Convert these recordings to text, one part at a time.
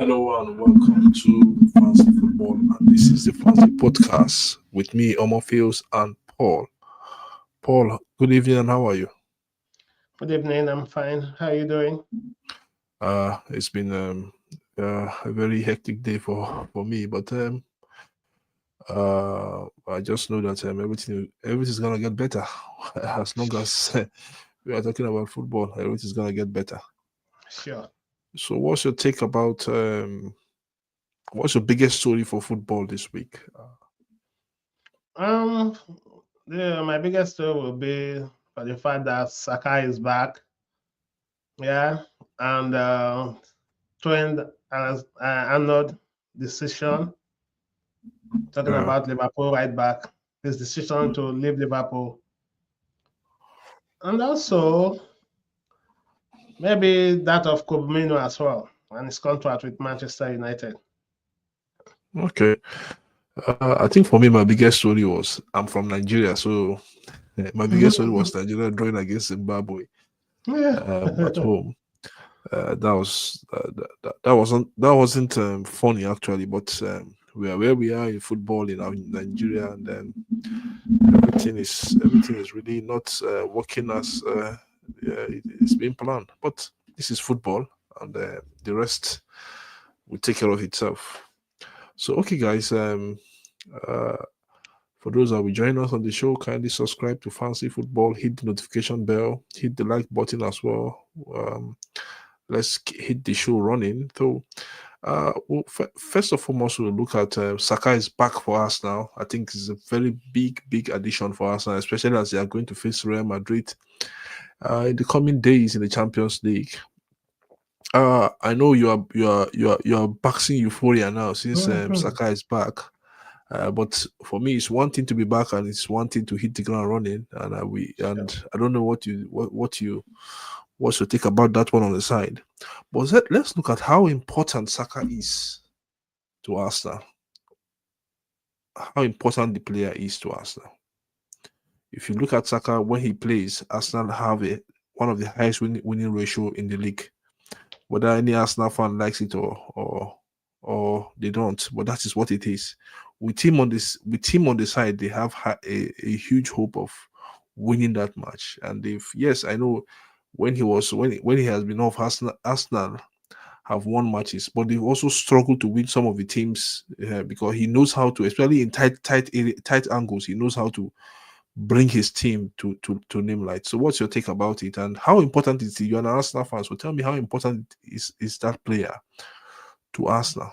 Hello and welcome to Fancy Football. And this is the Fancy Podcast with me, Omofios and Paul. Paul, good evening and how are you? Good evening. I'm fine. How are you doing? It's been a very hectic day for me, but I just know that everything's gonna get better as long as we are talking about football. Everything's gonna get better. Sure. So, what's your biggest story for football this week? Um, my biggest story will be for the fact that Saka is back. Yeah, and Trent has Arnold decision talking Yeah. about Liverpool right back. His decision to leave Liverpool, and also maybe that of Kobe as well and his contract with Manchester United. Okay. I think for me, my biggest story was I'm from Nigeria, so my biggest story was Nigeria drawing against Zimbabwe Yeah. at home. That wasn't funny actually, but we are where we are in football in Nigeria, and everything is really not working as it's been planned. But this is football, and the rest will take care of itself. So, okay, guys. Uh, For those that will join us on the show, kindly subscribe to Fancy Football, hit the notification bell, hit the like button as well. Hit the show running. So, first and foremost, we'll look at Saka is back for us now. I think it's a very big addition for us now, especially as they are going to face Real Madrid in the coming days in the Champions League. I know you are boxing euphoria now since Saka is back. But for me, it's one thing to be back, and it's one thing to hit the ground running. And Sure. I don't know what you think about that one on the side. But let's look at how important Saka is to Arsenal. How important the player is to Arsenal. If you look at Saka when he plays, Arsenal have one of the highest winning ratio in the league. Whether any Arsenal fan likes it or they don't, but that is what it is. With him on the side, they have a huge hope of winning that match. And if yes, I know when he has been off, Arsenal have won matches, but they've also struggled to win some of the teams because he knows how to, especially in tight angles, he knows how to bring his team to name light. So, what's your take about it, and how important is it? You're an Arsenal fan, so tell me how important is that player to Arsenal?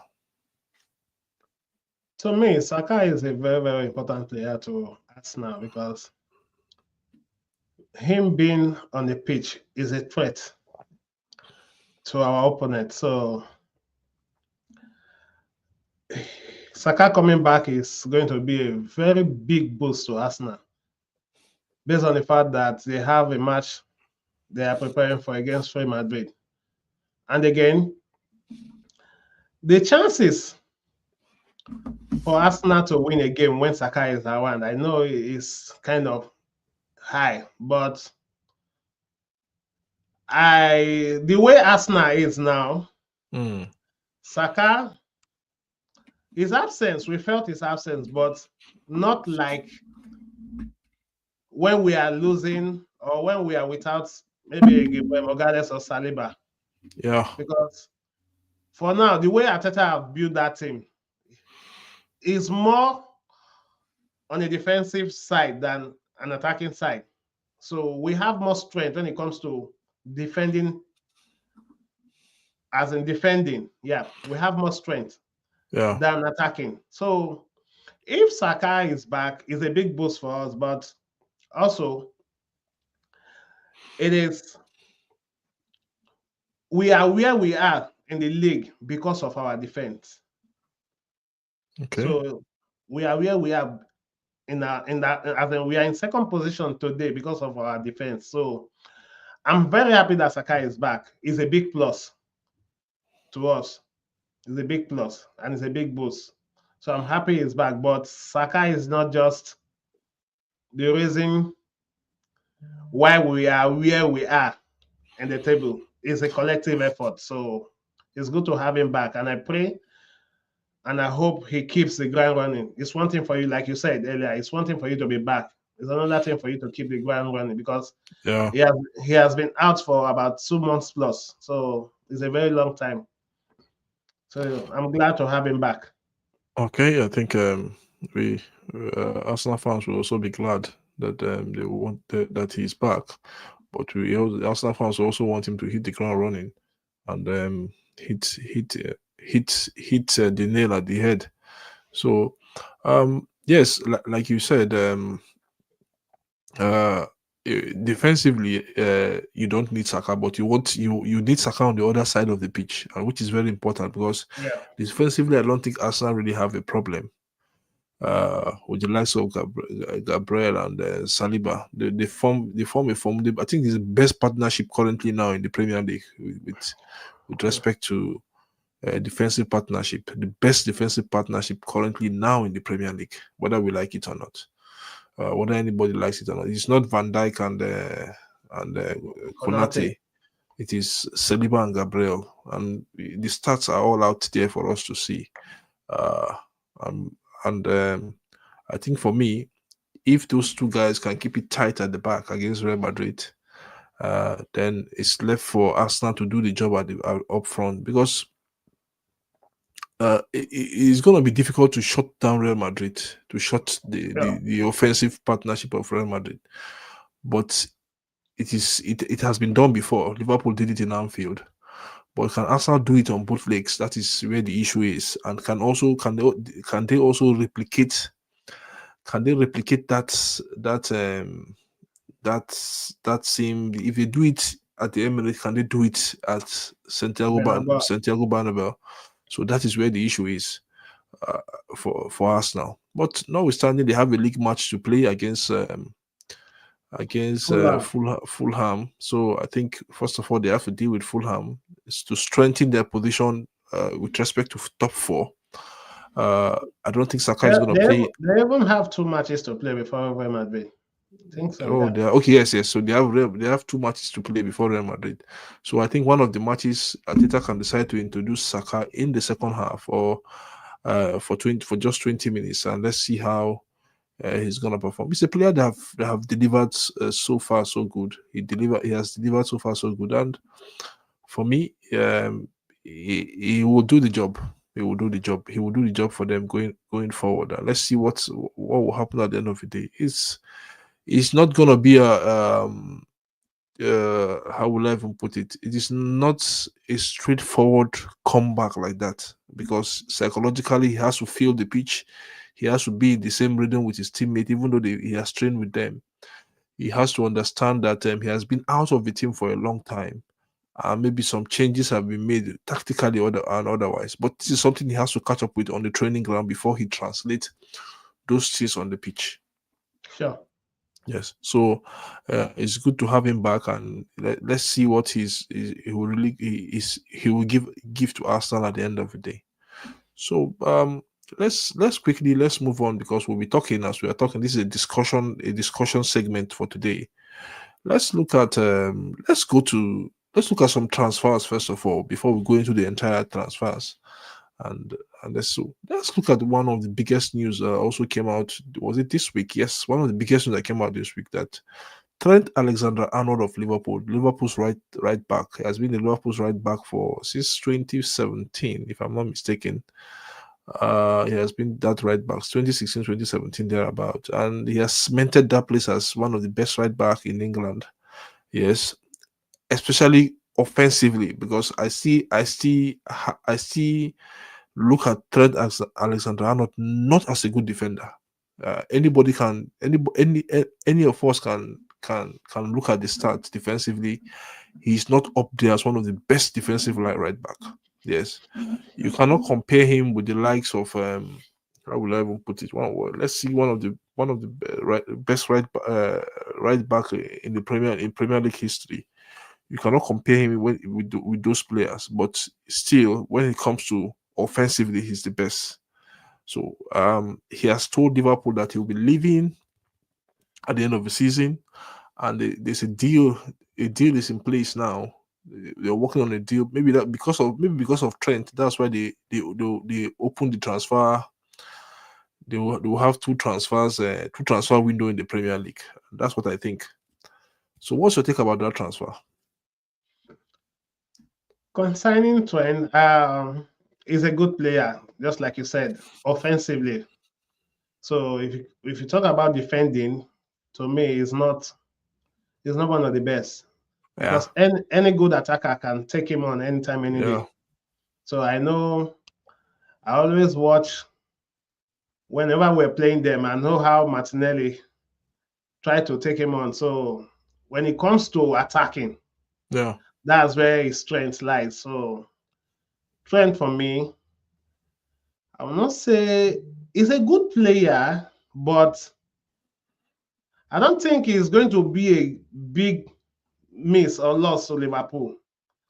To me, Saka is a very important player to Arsenal because him being on the pitch is a threat to our opponent. So Saka coming back is going to be a very big boost to Arsenal based on the fact that they have a match they are preparing for against Real Madrid. And again, the chances for Arsenal to win a game when Saka is around, I know it is kind of high, but the way Arsenal is now, Mm, Saka, his absence, we felt his absence, but not like when we are losing or when we are without maybe a Gabriel Magalhaes or Saliba. yeah, Because for now, the way Ateta have built that team is more on a defensive side than an attacking side. So we have more strength when it comes to defending, as in defending. Yeah, we have more strength yeah, than attacking. So if Saka is back, it's a big boost for us, but also it is we are where we are in the league because of our defense. okay, So we are where we are in that as in we are in second position today because of our defense. So I'm very happy that Saka is back. It's a big plus to us. It's a big plus and it's a big boost. So I'm happy he's back. But Saka is not just the reason why we are where we are in the table. It's a collective effort. So it's good to have him back. And I pray and I hope he keeps the ground running. It's one thing for you, like you said earlier, it's one thing for you to be back. It's another thing for you to keep the ground running because Yeah. he has he has been out for about 2 months plus. So it's a very long time. So I'm glad to have him back. Okay, I think we Arsenal fans will also be glad that they want that he's back, but Arsenal fans also want him to hit the ground running and hit the nail at the head. So, yes, like you said, uh, defensively, you don't need Saka, but you need Saka on the other side of the pitch, which is very important because Yeah. defensively, I don't think Arsenal really have a problem. With the likes of Gabriel and Saliba, they form a formidable. I think it's the best partnership currently now in the Premier League with Hmm. respect to defensive partnership, the best defensive partnership currently now in the Premier League, whether we like it or not, whether anybody likes it or not. It's not Van Dijk and Konate. Konate. It is Saliba and Gabriel, and the stats are all out there for us to see. Uh, um, and I think for me, if those two guys can keep it tight at the back against Real Madrid, then it's left for Arsenal to do the job up front because it's going to be difficult to shut down Real Madrid, to shut Yeah. the offensive partnership of Real Madrid. But it has been done before. Liverpool did it in Anfield. But can Arsenal do it on both legs? That is where the issue is. And can they also replicate? Can they replicate that same? If they do it at the Emirates, can they do it at Benalba. Santiago Bernabeu? So that is where the issue is uh, for Arsenal. But notwithstanding, they have a league match to play against Fulham. Fulham. So I think first of all they have to deal with Fulham is to strengthen their position with respect to top four. I don't think Saka They, is going to they, play. they even have 2 matches to play before Real Madrid. Think so, Oh, yeah. they are okay. Yes, yes. So they have 2 matches to play before Real Madrid. So I think one of the matches Ateta can decide to introduce Saka in the second half or for just 20 minutes, and let's see how he's gonna perform. He's a player that have delivered so far so good. He has delivered so far so good, and for me, he will do the job. He will do the job. He will do the job for them going forward. And let's see what will happen at the end of the day. It's not gonna be how will I even put it? It is not a straightforward comeback like that because psychologically he has to feel the pitch. He has to be in the same rhythm with his teammate, even though he has trained with them. He has to understand that he has been out of the team for a long time. Maybe some changes have been made tactically and otherwise. But this is something he has to catch up with on the training ground before he translates those things on the pitch. Sure. Yes, so it's good to have him back, and let's see what he will really he will give to Arsenal at the end of the day. So let's quickly let's move on because we'll be talking as we are talking. This is a discussion segment for today. Let's look at some transfers first of all before we go into the entire transfers. And let's look at one of the biggest news also came out. Was it this week? Yes, one of the biggest news that came out this week that Trent Alexander-Arnold of Liverpool's right back, has been the Liverpool's right back for since 2017, if I'm not mistaken. He has been that right back 2016, 2017 thereabout, and he has cemented that place as one of the best right back in England. Yes, especially offensively because I see look at Trent as Alexander-Arnold not as a good defender. Any of us can look at the stats defensively. He's not up there as one of the best defensive right back. Yes, you cannot compare him with the likes of how will I even put it? Let's see one of the best right back in the Premier League history. You cannot compare him with those players, but still, when it comes to offensively, he's the best. So he has told Liverpool that he'll be leaving at the end of the season, and there's a deal. A deal is in place now They're working on a deal. Maybe because of Trent. That's why they opened the transfer. They will have two transfer window in the Premier League. That's what I think. So, what's your take about that transfer? Concerning Trent, he's a good player, just like you said, offensively. So if you talk about defending, to me, he's not one of the best Yeah, because any good attacker can take him on anytime, any yeah, day. So I know I always watch whenever we're playing them. I know how Martinelli tried to take him on. So when it comes to attacking, yeah, that's where his strength lies. So Trent for me, I will not say he's a good player, but I don't think he's going to be a big miss or loss to Liverpool.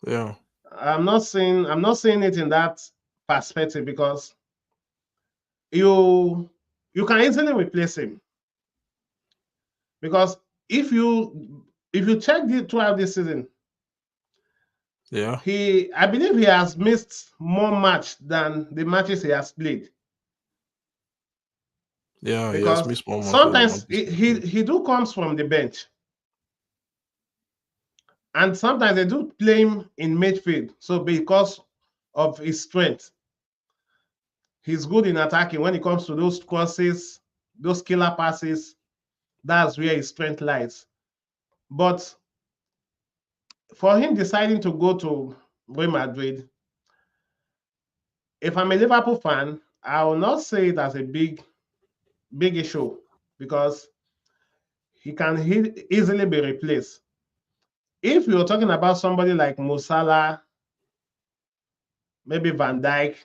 yeah, I'm not saying it in that perspective because you you can easily replace him because if you check throughout this season, yeah, I believe he has missed more match than the matches he has played yeah. He has because missed one month than the sometimes Manchester. he do comes from the bench and sometimes they do play him in midfield. So because of his strength, he's good in attacking when it comes to those crosses, those killer passes. That's where his strength lies. But for him deciding to go to Real Madrid, if I'm a Liverpool fan, I will not say it as a big issue because he can easily be replaced. If you're talking about somebody like Musala, maybe Van Dijk,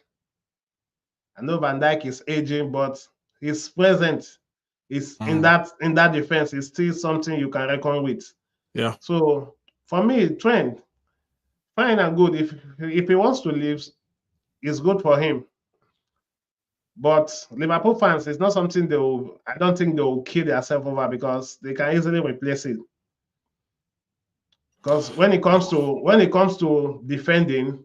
I know Van Dijk is aging, but his presence is in Mm, that defense is still something you can reckon with. yeah, So for me, Trent, fine and good. If he wants to leave, it's good for him. But Liverpool fans, it's not something I don't think they will kill themselves over because they can easily replace it. Because when it comes to defending,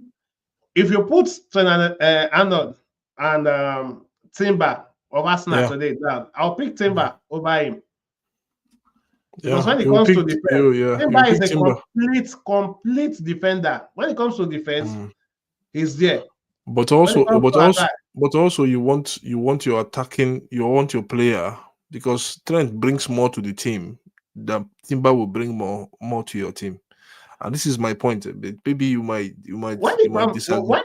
if you put Trent Arnold and Timber of Arsenal yeah, today, now I'll pick mm, Timber over him. Because yeah. when it You will comes pick to defense, you, yeah. You Timber will is pick a Timber. complete defender. When it comes to defense, Mm. he's there. But When it also, comes but to also, attack, but also, you want your attacking, you want your player because Trent brings more to the team. The Timber will bring more to your team, and this is my point. Maybe you might disagree.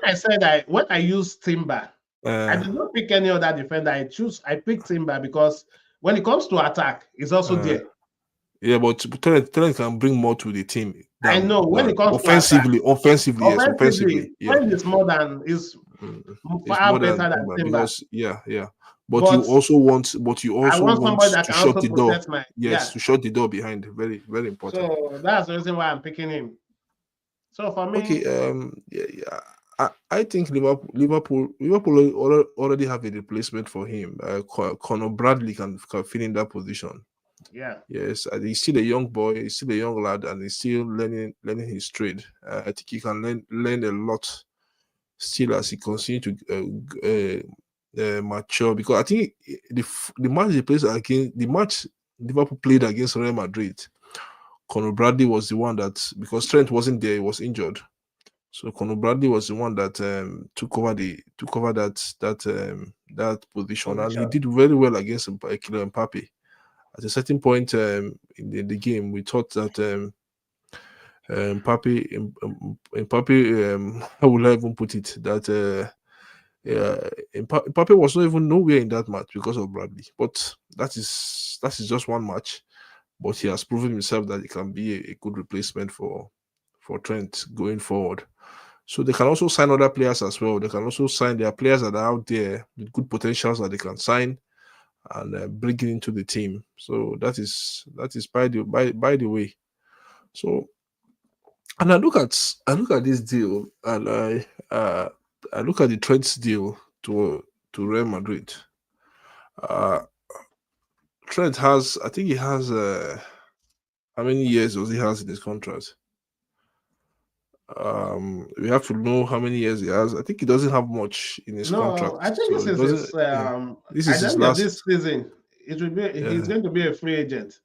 when I use Timber, I Uh, did not pick any other defender. I picked Timber because when it comes to attack, he's also uh, there. yeah, but Trent can bring more to the team I than know when than it comes to attack, offensively, yes, offensively, offensively, yeah. Trent is Mm, it's far more than better than Timber Timber. because yeah. But But you I also want want somebody that to can shut also the door. protect my Yes, yeah. to shut the door behind. Very, very important. So that's the reason why I'm picking him. So for Okay. me, Yeah. I think Liverpool already have a replacement for him. Conor Bradley can fill in that position. yeah, Yes, and he's still a young boy. He's still a young lad, and he's still learning his trade. I think he can learn a lot still as he continue to mature. Because I think the match they played against the match Liverpool played against Real Madrid, Conor Bradley was the one that, because Trent wasn't there, he was injured. So Conor Bradley was the one that took over that position, and he position. did very well against Kylian Mbappe. At a certain point in the game, we thought that Mbappe, how will I even put it? That yeah, Mbappe was not even nowhere in that match because of Bradley. But that is just one match. But he has proven himself that he can be a good replacement for Trent going forward. So they can also sign other players as well. They can also sign their players that are out there with good potentials that they can sign and bring it into the team. So that is by the way. So, and I look at this deal, and I look at the Trent's deal to Real Madrid. Uh, Trent has, I think he has how many years does he has in his contract? We have to know how many years he has. I think he doesn't have much in his No, contract, I think so this it is doesn't. his Yeah, this is at the his end of last. this season. It will be he's Yeah, going to be a free agent.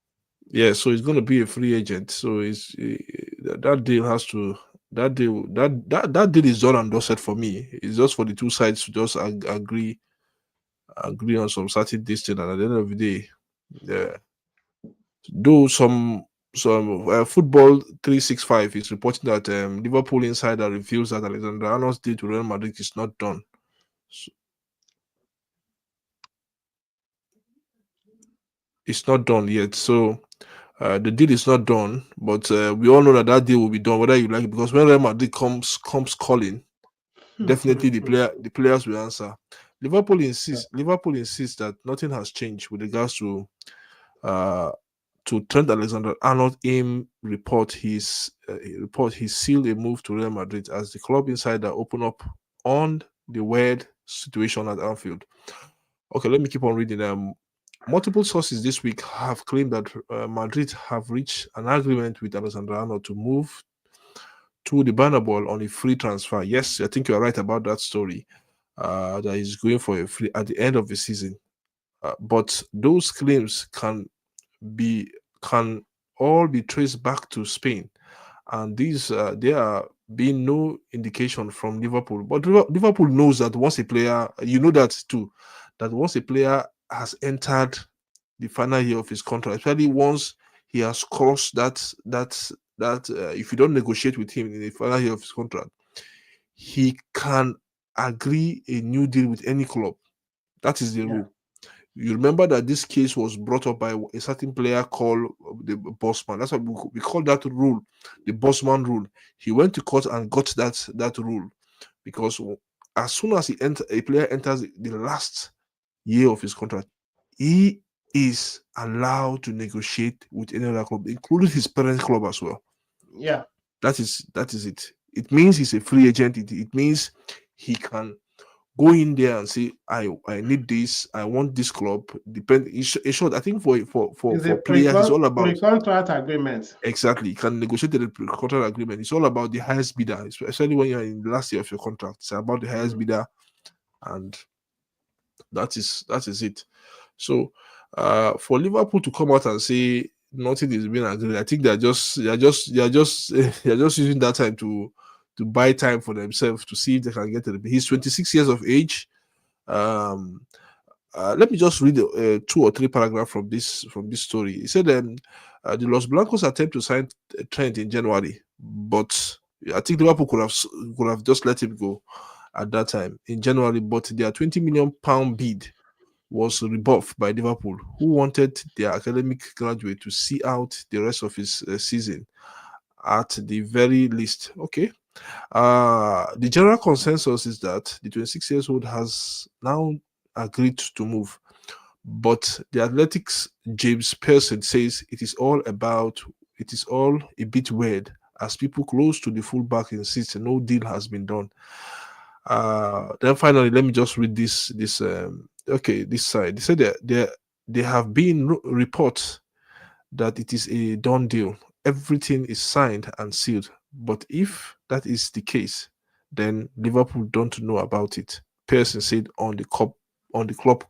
yeah. So he's going to be a free agent. So that deal has to. That deal is done and dusted for me. It's just for the two sides to just agree on some certain distance, and at the end of the day, yeah. Though some football 365 is reporting that Liverpool insider reveals that Alexander Arnold's deal to Real Madrid is not done. So it's not done yet. So the deal is not done, but we all know that that deal will be done whether you like it, because when Real Madrid comes calling, definitely the players will answer. Liverpool insists that nothing has changed with regards uh to Trent Alexander-Arnold aim report he sealed a move to Real Madrid as the club insider open up on the weird situation at Anfield. Okay, let me keep on reading. Multiple sources this week have claimed that Madrid have reached an agreement with Alexander-Arnold to move to the Bernabeu on a free transfer. Yes, I think you're right about that story. That he's going for a free at the end of the season. But those claims be can all be traced back to Spain, and these there are been no indication from Liverpool. But Liverpool knows that once a player, you know that too, that once a player has entered the final year of his contract, especially once he has crossed that if you don't negotiate with him in the final year of his contract, he can agree a new deal with any club. That is the Yeah, rule. You remember that this case was brought up by a certain player called the Bossman. That's what we call that rule, the Bossman rule. He went to court and got that rule because as soon as a player enters the last year of his contract, he is allowed to negotiate with any other club, including his parent club as well. yeah. That is it. It means he's a free agent. It means he can go in there and say, I need this, I want this club. Depend in short, I think It's a for players, it's all about pre-contract agreement. exactly. You can negotiate the contract agreement. It's all about the highest bidder, especially when you're in the last year of your contract. It's about the highest Mm. bidder, and that is it. So for Liverpool to come out and say nothing is being agreed, I think they're just using that time to buy time for themselves to see if they can get it. He's 26 years of age. um Let me just read two or three paragraphs from this story. He said, the Los Blancos attempt to sign Trent in January, but I think Liverpool could have just let him go at that time in January. But their 20 million pound bid was rebuffed by Liverpool, who wanted their academic graduate to see out the rest of his season at the very least. Okay, the general consensus is that the 26 years old has now agreed to move, but the Athletics James Pearson says it is all a bit weird as people close to the fullback insist no deal has been done. Then finally, let me just read this side. They said that there have been reports that it is a done deal. Everything is signed and sealed. But if that is the case, then Liverpool don't know about it. Pearson said on the club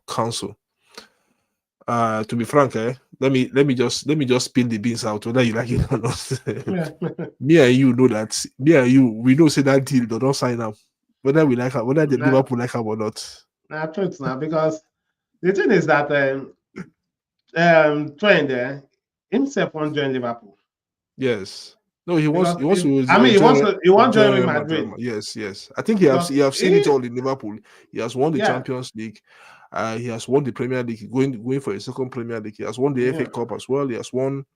council. To be frank, let me just spill the beans out whether you like it or not. Yeah. Me and you we know say that deal do not sign up. Whether we like her, whether the Now, Liverpool like her or not. truth now, because the thing is that Trent himself won't join Liverpool Yes. No, he wants because he wants to I mean he wants to join join Real Real Madrid. Madrid Yes, yes. I think because he have seen it all in Liverpool. He has won the yeah, Champions League. He has won the Premier League, going for a second Premier League. He has won the FA yeah, Cup as well. He has won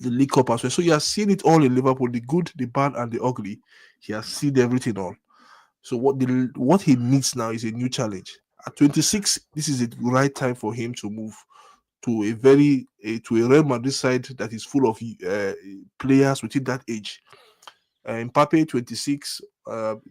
the League Cup as well. So he has seen it all in Liverpool, the good, the bad, and the ugly. He has seen everything all. So what he needs now is a new challenge. At 26, this is the right time for him to move to to a Real Madrid side that is full of players within that age. Mbappe 26,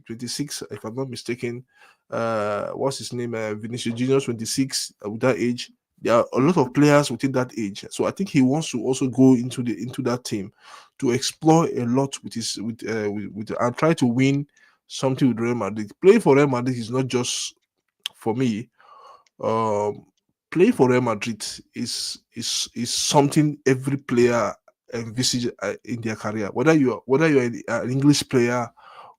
26 if I'm not mistaken. What's his name? Vinicius Junior 26 with that age. There are a lot of players within that age, so I think he wants to also go into that team to explore a lot with his with and try to win something with Real Madrid. Playing for Real Madrid is not just for me. Um, Playing for Real Madrid is something every player envisage in their career. Whether you are an English player,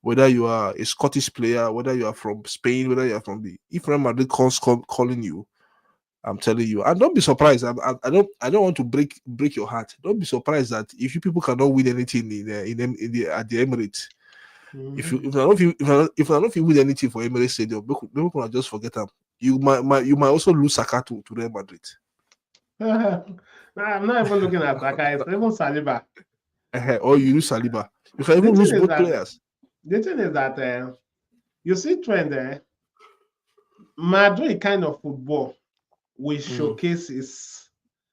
whether you are a Scottish player, whether you are from Spain, whether you are from the if Real Madrid calling you, I'm telling you, and don't be surprised. I don't want to break your heart. Don't be surprised that if you people cannot win anything in the at the Emirates, Mhm. if I don't feel win anything for Emirates Stadium, people can just forget them. You might also lose Saka to Real Madrid. Nah, I'm not even looking at Saka. It's even Saliba. Or you lose Saliba. You can The even lose thing is both that players. you see Trent there. Madrid kind of football will Mm, showcase his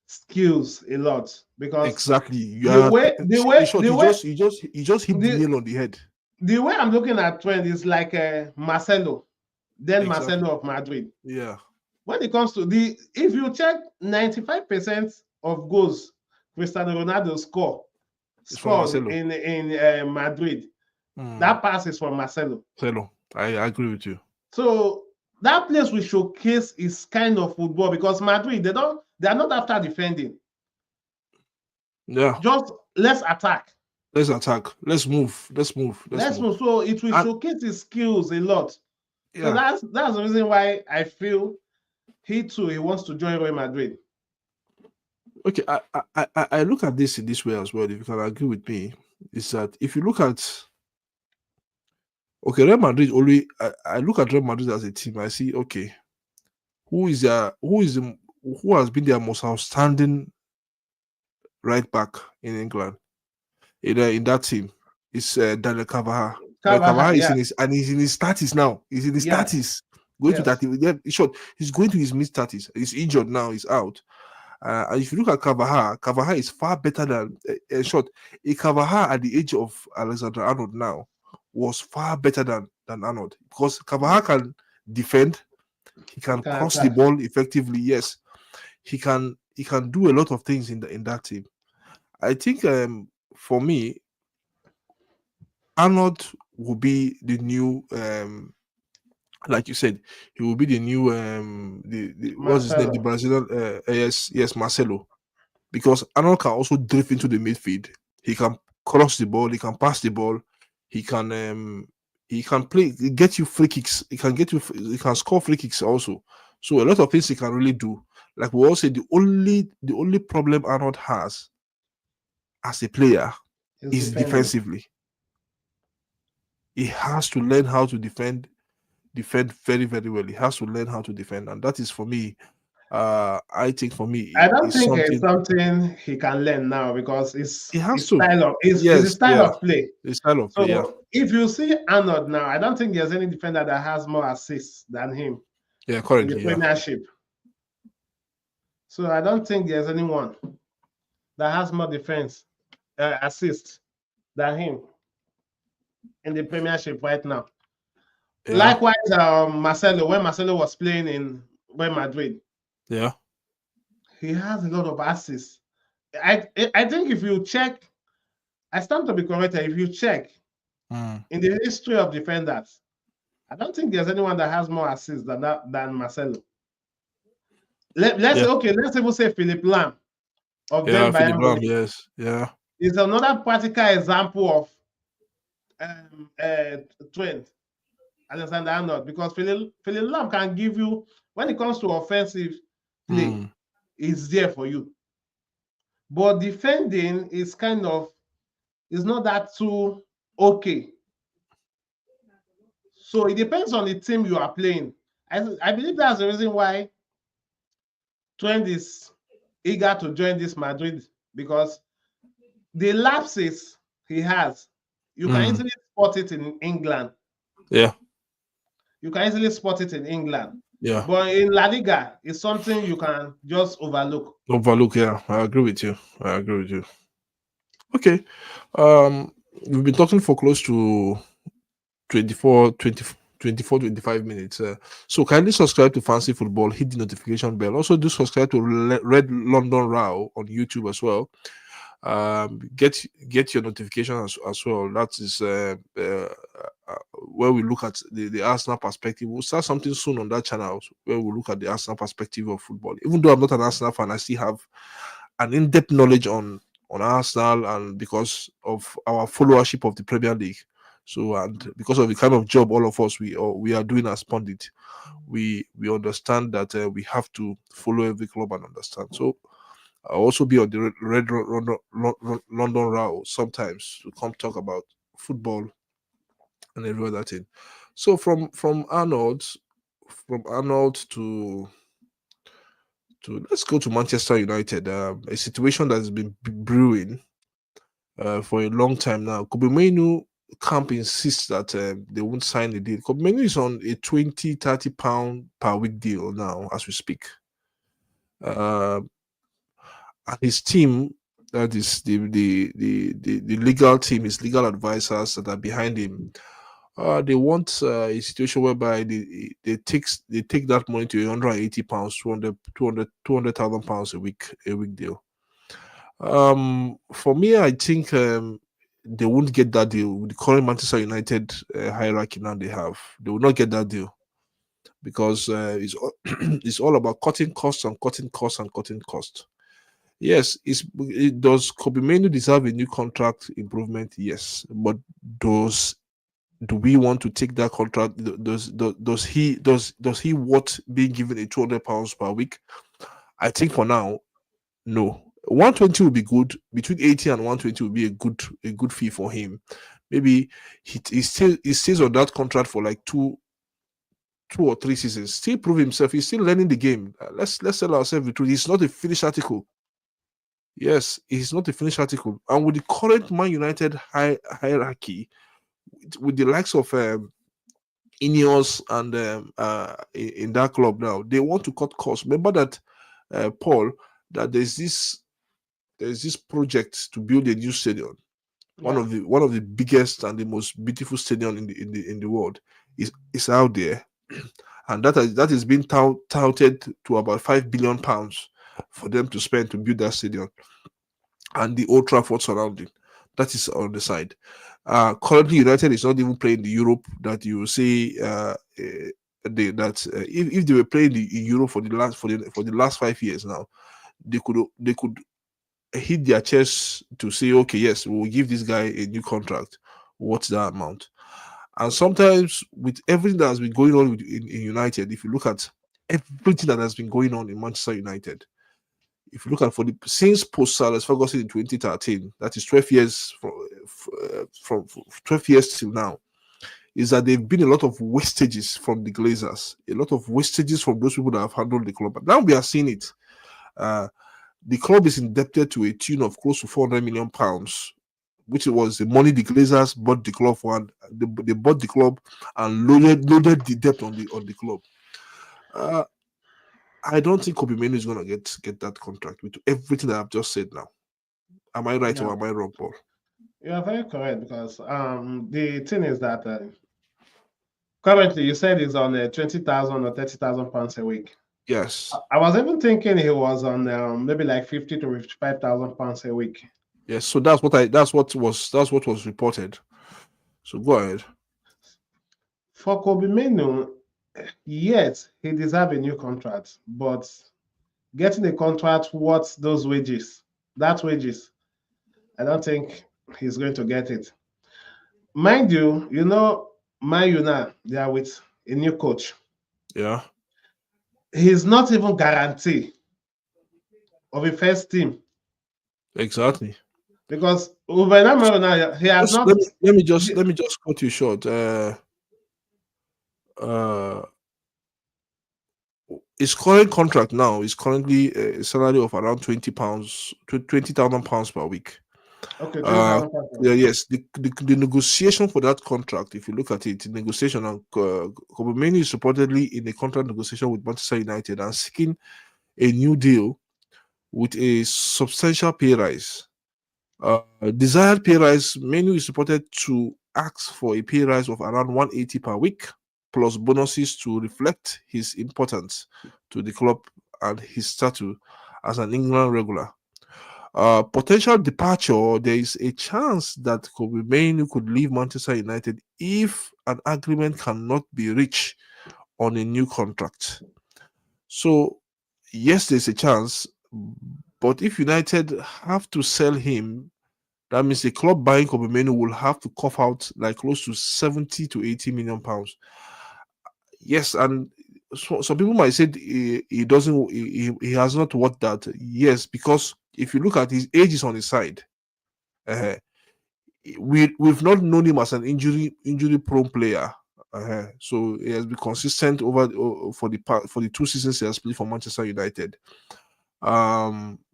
skills a lot because exactly. You the are way the in way short. the way You just hit the the nail on the head. the way I'm looking at Trent is like Marcelo, then Exactly. Marcelo of Madrid. Yeah. When it comes to if you check 95% of goals Cristiano Ronaldo It's from scored Marcelo. in Madrid, Mm, that pass is from Marcelo. Marcelo. I agree with you. So that place will showcase his kind of football because Madrid they are not after defending. Yeah. Just let's attack. Let's attack. Let's move. Let's move. Let's Let's move. move. So it will And showcase his skills a lot. So yeah. that's the reason why I feel he wants to join Real Madrid. Okay. I look at this in this way as well. If you can agree with me, is that if you look at okay, Real Madrid only I look at Real Madrid as a team. I see okay, who has been their most outstanding right back in England in that team. It's Daniel Carvajal. Daniel Carvajal, Carvajal is yes, he's in his 30s now. He's in his yes, 30s. Going to yes. 30. Yeah, in short, he's going to his mid 30s. He's injured now. He's out. And if you look at Carvajal is far better than in short. A Carvajal at the age of Alexander Arnold now was far better than Arnold because Carvajal can defend. He He can can cross the attack. ball effectively. Yes, he can do a lot of things in that team. I think for me, Arnold will be the new like you said, he will be the new the what's his name? The Marcelo. Brazilian yes, Marcelo. Because Arnold can also drift into the midfield. He can cross the ball, he can pass the ball, he can play get you free kicks, he can score free kicks also. So a lot of things he can really do. Like we all say, the only problem Arnold has as a player He's is defending. defensively. He has to learn how to defend very, very well. He has to learn how to defend. And that is for me, I think for I me don't is think it's something something he can learn now because he has his to. style of is his Yes, style yeah. of play. The style of play, yeah. So if you see Arnold now, I don't think there's any defender that has more assists than him Yeah, in the currently, yeah. Premiership. So I don't think there's anyone that has more defense assists than him in the Premiership right now. Yeah. Likewise, Marcelo, when Marcelo was playing in Real Madrid, Yeah. he has a lot of assists. I think if you check, I stand to be corrected. If you check Mm. in the history of defenders, I don't think there's anyone that has more assists than Marcelo. Let's Yeah. say okay, let's even say Philip Lam of Yeah, then Philip Bayern Lam, Munich yes. Yeah. is another practical example of Trent Alexander Arnold because Philip Lam can give you when it comes to offensive play, Mm. is there for you. But defending is not that too okay. So it depends on the team you are playing. I believe that's the reason why Trent is eager to join this Madrid because the lapses he has, you can Mm. easily spot it in England. Yeah. You can easily spot it in England. Yeah. But in La Liga, it's something you can just overlook. Overlook, yeah. I agree with you. I agree with you. Okay. Um we've been talking for close to 24, 20. 24, 25 minutes. So kindly subscribe to Fancy Football, hit the notification bell. Also do subscribe to Red London Row on YouTube as well. Get your notification as well. That is where we look at the Arsenal perspective. We'll start something soon on that channel where we look at the Arsenal perspective of football. Even though I'm not an Arsenal fan, I still have an in-depth knowledge on Arsenal, and because of our followership of the Premier League. So, and because of the kind of job all of us we are doing as pundit, we understand that we have to follow every club and understand. So I'll also be on the London Row sometimes to come talk about football and every other thing. So from Arnold to let's go to Manchester United. A situation that has been brewing for a long time now. Kobe Menu camp insists that they won't sign the deal. Kobe Menu is on a 20-30 pound per week deal now as we speak. Uh, and his team, that is the legal team, his legal advisors that are behind him, they want a situation whereby they take that money to 180 pounds, 200,000 pounds a week deal. For me, I think they won't get that deal with the current Manchester United hierarchy now they have. They will not get that deal because it's all about cutting costs and cutting costs and cutting costs. Yes, does Kobe Mainoo deserve a new contract improvement? Yes, but do we want to take that contract? Does he worth being given a 200 pounds per week? I think for now, no. 120 will be good. Between 80 and 120 will be a good fee for him. Maybe he stays on that contract for like two or three seasons. Still prove himself. He's still learning the game. Let's tell ourselves the truth. He's not a finished article. Yes, he's not a finished article. And with the current Man United hierarchy, with the likes of Ineos and in that club now, they want to cut costs. Remember that Paul, that there's this project to build a new stadium. Yeah. One of the biggest and the most beautiful stadium in the world is out there, and that is being touted to about £5 billion for them to spend to build that stadium and the Old Trafford surrounding. That is on the side. Currently, United is not even playing the Europe that you will see. If they were playing in Europe for the last 5 years now, they could hit their chest to say, okay, yes, we'll give this guy a new contract. What's that amount? And sometimes with everything that has been going on in United, if you look at everything that has been going on in Manchester United, if you look at since post Alex Ferguson in 2013, that is 12 years from 12 years till now, is that there've been a lot of wastages from the Glazers, a lot of wastages from those people that have handled the club. But now we are seeing it. The club is indebted to a tune of close to £400 million, which was the money the Glazers bought the club for. And they bought the club and loaded the debt on the club. I don't think Kobe Mainoo is going to get that contract with everything that I've just said now. Am I right or am I wrong, Paul? You are very correct because the thing is that currently you said he's on 20,000 or 30,000 pounds a week. Yes. I was even thinking he was on maybe like 50 to 55,000 pounds a week. Yes, so that's what was reported. So go ahead. For Kobe Mainoo, yes, he deserves a new contract, but getting a contract worth those wages, I don't think he's going to get it. Mind you, Man United, they are with a new coach. Yeah. He's not even guaranteed of a first team. Exactly. Because Ruben Amorim, he has not. Let me just cut you short. His current contract now is currently a salary of around £20 to £20,000 per week. Okay, 20,000 pounds. Yeah, yes. The negotiation for that contract, if you look at it, the negotiation, and Kobe Mainoo is reportedly in a contract negotiation with Manchester United and seeking a new deal with a substantial pay rise. Desired pay rise, Mainoo is reported to ask for a pay rise of around 180 per week plus bonuses to reflect his importance to the club and his status as an England regular. Potential departure, there is a chance that Kobe Mainoo could leave Manchester United if an agreement cannot be reached on a new contract. So, yes, there's a chance, but if United have to sell him, that means the club buying Kobe Mainoo will have to cough out like close to 70 to 80 million pounds. Yes, and some people might say he doesn't, he has not worked that. Yes, because if you look at his age is on his side. Uh, we've not known him as an injury prone player. So he has been consistent over for the 2 seasons he has played for Manchester United.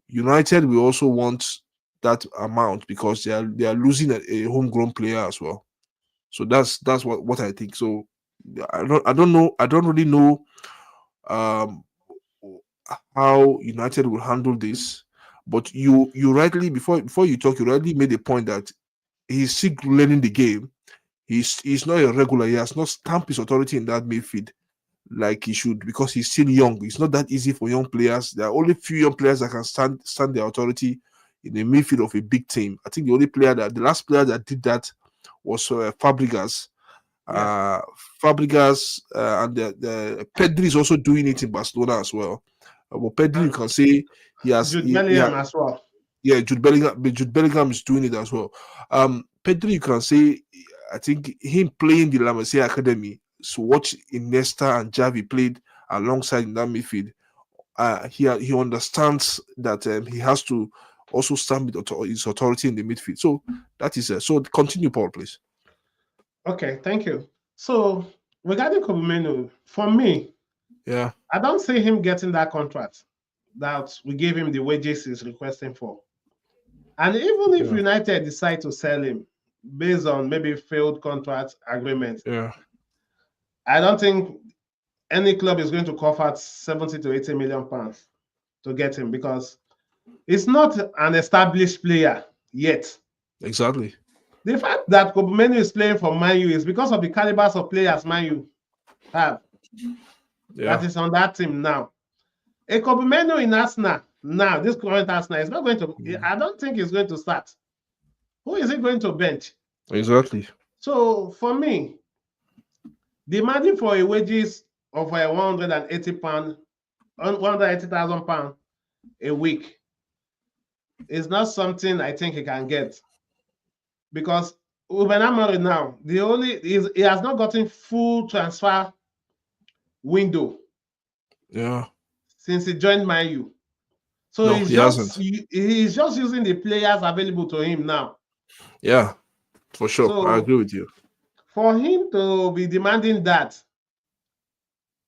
United will also want that amount because they are losing a homegrown player as well. So that's what I think. So I don't really know um how United will handle this. But you rightly before you talk, you rightly made a point that he's still learning the game. He's not a regular. He has not stamped his authority in that midfield like he should because he's still young. It's not that easy for young players. There are only few young players that can stand their authority in the midfield of a big team. I think the last player that did that was Fabregas. Yeah. Uh, Fabregas and the Pedri is also doing it in Barcelona as well. But Pedri, you And can say Jude Bellingham as well. yeah, Jude Bellingham is doing it as well. Pedri, you can say, I think him playing the La Masia Academy, so watch Iniesta and Javi played alongside in that midfield. He understands that he has to also stand with his authority in the midfield. So that is so. Continue, Paul, please. Okay, thank you. So regarding Kobe Mainoo, for me, Yeah, I don't see him getting that contract that we gave him the wages he's requesting for. And even if yeah, United decide to sell him based on maybe failed contract agreement, yeah, I don't think any club is going to cover 70 to 80 million pounds to get him because he's not an established player yet. exactly. The fact that Kobe Mainoo is playing for Man U is because of the calibers of players Man U have that Yeah, is on that team now. A Kobe Mainoo in Arsenal now, this current Arsenal is not going to. I don't think he's going to start. Who is he going to bench? exactly. So for me, demanding for a wages of a £180, £180,000 a week is not something I think he can get because Ruben Amorim now he has not gotten full transfer window Yeah, since he joined Man U. So no, he hasn't. he's just using the players available to him now. Yeah, for sure. I So agree with you. for him to be demanding that,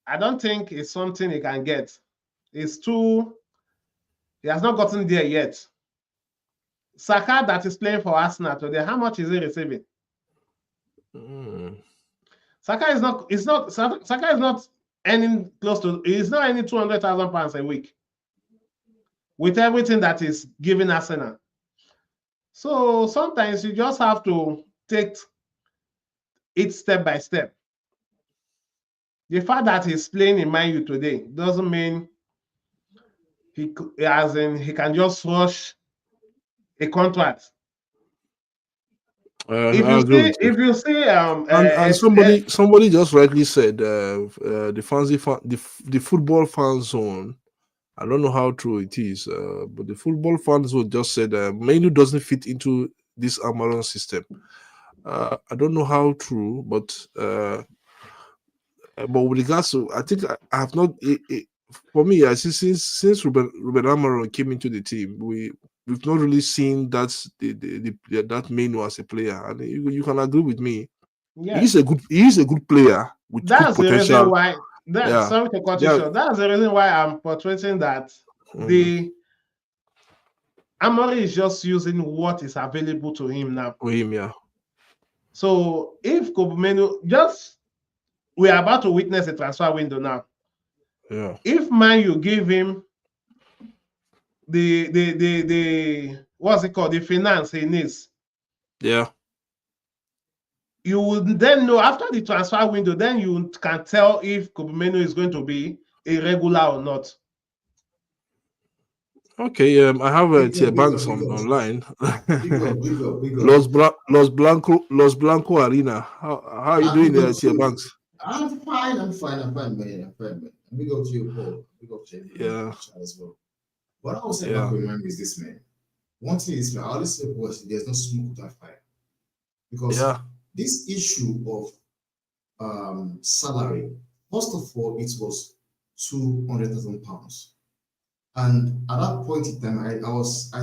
I don't think it's something he can get. It's too, he has not gotten there yet. Saka that is playing for Arsenal today, how much is he receiving? Mm. Saka is not earning close to, he's not earning £200,000 a week with everything that is giving Arsenal. So sometimes you just have to take it step by step. The fact that he's playing in Man U today doesn't mean he can just rush a contract. If I you agree see, with you. if you see, And somebody just rightly said the the football fan zone. I don't know how true it is, but the football fan zone just said Menu doesn't fit into this Amaron system. I don't know how true, but with regards to, I think I have not. For me, I see since Ruben Amaron came into the team, we've not really seen that Menu as a player, and you can agree with me. yes, He is a good player with good that's the reason potential. why. Yeah, Sorry to cut you yeah. short. That's the reason why I'm portraying that Mm, the Amory is just using what is available to him now. for him, yeah, So if Kobumenu we are about to witness a transfer window now. yeah, If Man you give him the what's it called, the finance he needs, yeah, you would then know after the transfer window, then you can tell if Kobe Mainoo is going to be a regular or not. Okay, I have Tier Banks online. Los Blanco Arena. How are you doing there, Tier Banks? I'm fine, man. Big up to you, Paul. Big up to you. Yeah. As well. What I was saying about Kobe Mainoo is this, man. One thing is, man, I always say, boys, there's no smoke without fire. Because this issue of salary, first of all, it was £200,000. And at that point in time, I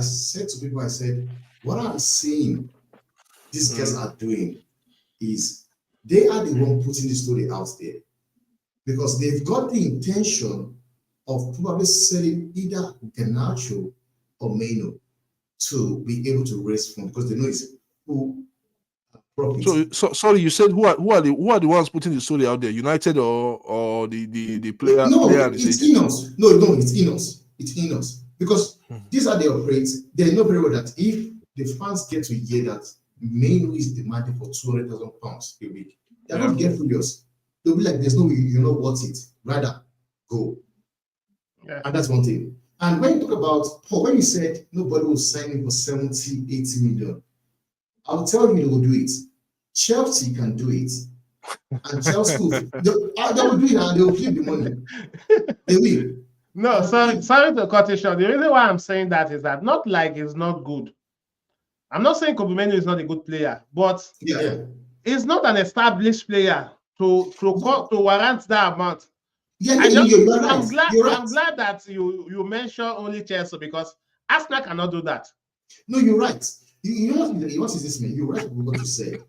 said to people, I said, what I'm saying these guys are doing is they are the one putting the story out there. Because they've got the intention of probably selling either Garnacho or Mainoo to be able to raise funds because they know it's full profit. So sorry, you said who are the ones putting the story out there? United or the player? No, player it's Ineos. No, it's Ineos. It's Ineos because these are the operates. They know very well that if the fans get to hear that Mainoo is demanding for £200,000 a week, they're not get furious. They'll be like, "There's no way you're not worth it. Rather go." And that's one thing. And when you talk about Paul, when you said nobody will sign him for 70, 80 million, I'll tell you they will do it. Chelsea can do it. And Chelsea will, they will do it and they will keep the money. They will. No, sorry to cut it short. The reason why I'm saying that is that not like it's not good. I'm not saying Kobe Mainoo is not a good player, but he's not an established player to warrant that amount. I'm glad that you mentioned only Chelsea because Arsenal cannot do that. No, you're right. You know what is this, man? You're right with what you said.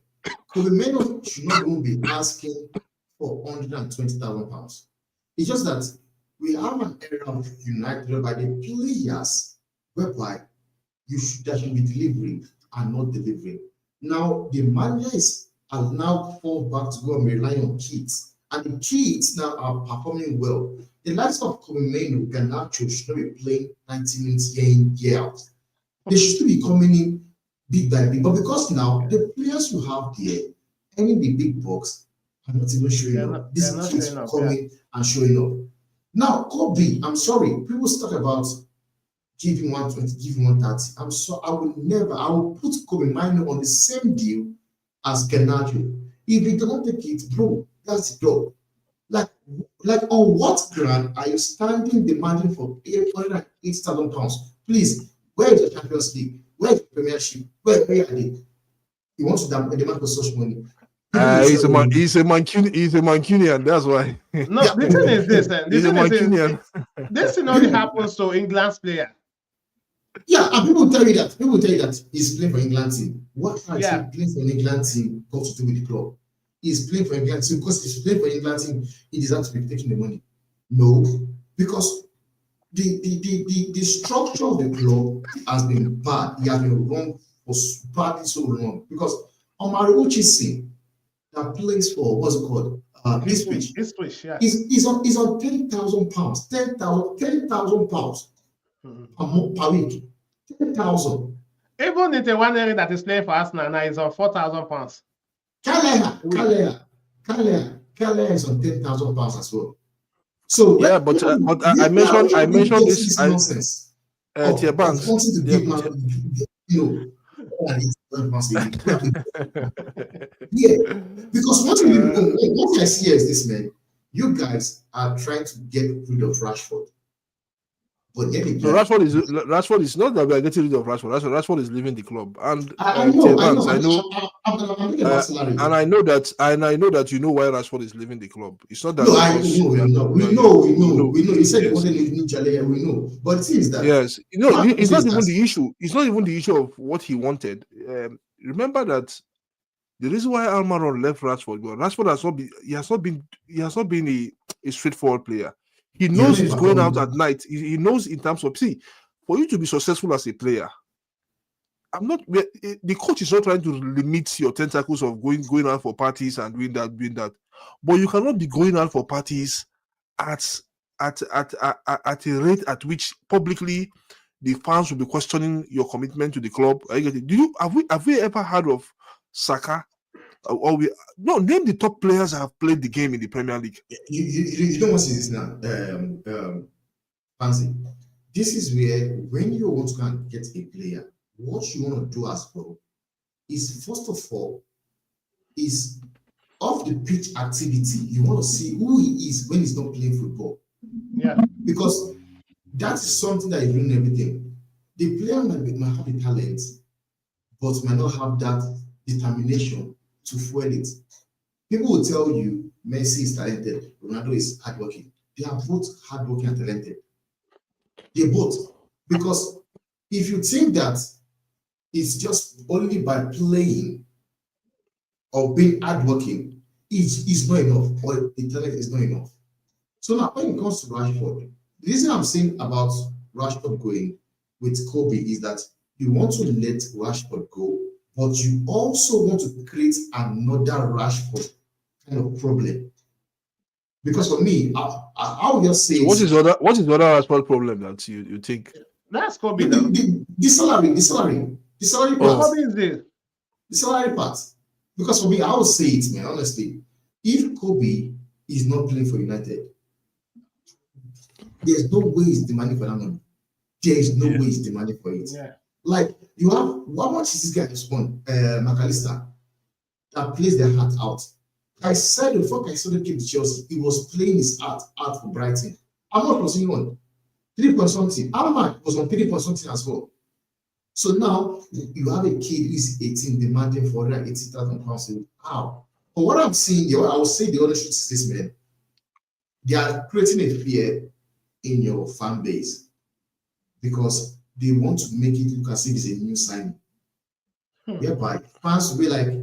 Kobe Mainoo should not even be asking for £120,000. It's just that we have an era of United by the players whereby there should be delivering and not delivering. Now the managers are now fall back to go and rely on kids, and the kids now are performing well. The likes of Kobe Mainoo, Garnacho should not be playing 90 minutes year in, year out. They should still be coming in big by big, but because now the players you have there, any the big bucks are not even showing up. These kids coming and showing up. Now, Kobe, I'm sorry, people talk about giving 120, giving 130. I'm sorry, I will put Kobe Mainoo on the same deal as Garnacho. If you don't take it, bro, that's the job. Like on what ground are you standing demanding for £880,000? Please, where is the Champions League? Where is the Premiership? Where are they? You want to demand for such money? He's a Mancunian, that's why. No, the thing is this, he's a Mancunian. This thing only happens to England's player. Yeah, and people tell you that he's playing for England team. What are he playing for an England team got to do with the club? He's playing for England team because he's playing for England team. He deserves to be taking the money. No, because the structure of the club has been bad. He has been wrong for badly so long. Because Omar Uchisi that plays for what's it called? Ipswich. Yeah. He's on £10,000. £10,000 per week. 10,000. Even in the one area that is playing for Arsenal now is on £4,000. Kalea is on £10,000 as well. So yeah, but I mentioned this nonsense. Tier Banks. Yeah, because what I see is this, man. You guys are trying to get rid of Rashford. But Rashford is not that we are getting rid of Rashford. Rashford is leaving the club, and I know, and I know that you know why Rashford is leaving the club. It's not that we know. You said you wanted to leave Jalea, we know, but it is that it's not even the issue. It's not even the issue of what he wanted. Remember that the reason why Almiron left Rashford, Rashford has not been a straightforward player. He knows he's going out at night. He knows in terms of for you to be successful as a player. The coach is not trying to limit your tentacles of going out for parties and doing that. But you cannot be going out for parties at a rate at which publicly the fans will be questioning your commitment to the club. Have we ever heard of Saka or we no name the top players that have played the game in the Premier League. You don't want to see this now, Fancy. This is where when you want to go and get a player, what you want to do as well is first of all is off the pitch activity. You want to see who he is when he's not playing football. Yeah. Because that is something that is doing everything. The player might have the talent, but might not have that determination to fuel it. People will tell you Messi is talented, Ronaldo is hardworking. They are both hardworking and talented. They both. Because if you think that it's just only by playing or being hardworking, it's not enough, or the talent is not enough. So now when it comes to Rashford, the reason I'm saying about Rashford going with Kobe is that you want to let Rashford go, but you also want to create another Rashford kind of problem. Because for me, I would just say So what is the other Rashford problem that you think? That's Kobe now. the salary Oh. part. Kobe is there. The salary part. Because for me, I would say it, man, honestly. If Kobe is not playing for United, there's no way he's demanding for that money. There is no way he's demanding for it. Yeah. Like, you have, how much is this guy just won? McAllister, that plays their heart out. I said before I started came to Chelsea, he was playing his heart out for Brighton. How much was he on? 3 point something. Alman was on 3 point something as well. So now you have a kid who is 18 demanding £480,000. How? But what I'm seeing, I would say the other truth is this, man. They are creating a fear in your fan base because they want to make it look as if it's a new signing. Whereby fans will be like,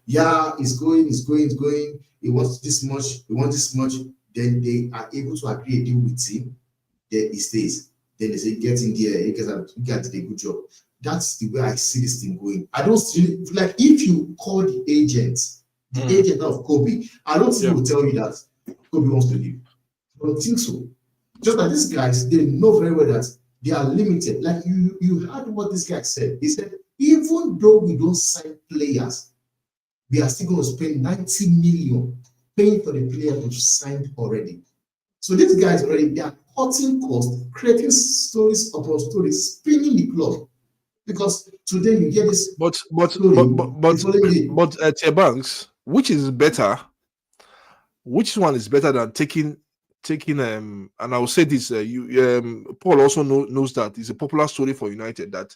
yeah, it's going. He wants this much. Then they are able to agree a deal with him. Then he stays. Then they say, get in there. You guys did a good job. That's the way I see this thing going. I don't really like if you call the agent of Kobe, I don't think he will tell you that Kobe wants to leave. I don't think so. Just like these guys, they know very well that they are limited. Like you heard what this guy said. He said, even though we don't sign players, we are still going to spend 90 million paying for the players we've signed already. So these guys already, they are cutting costs, creating stories upon stories, spinning the club. Because today you get this. But Banks, which is better? Which one is better than taking and I will say this, Paul also knows that it's a popular story for United that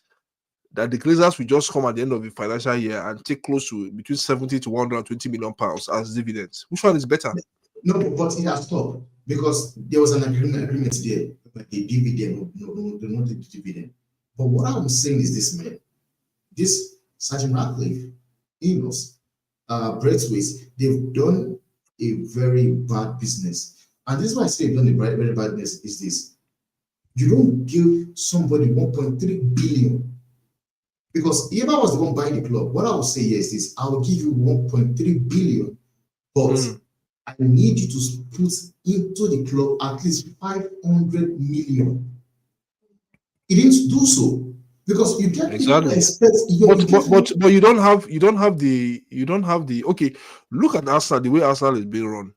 the Glazers will just come at the end of the financial year and take close to between 70 to 120 million pounds as dividends. Which one is better? No, but it has stopped because there was an agreement there. The dividend, not the dividend. But what I'm saying is this, man. This Sergeant Ratcliffe, Enos, Braithwaite, they've done a very bad business. And this is why I say they've done a very bad business is this. You don't give somebody 1.3 billion. Because if I was the one buying the club, what I would say is this, I will give you 1.3 billion, but I need you to put into the club at least 500 million. He didn't do so. Because you get exactly. But you don't have the okay. Look at Arsenal, the way Arsenal is being run.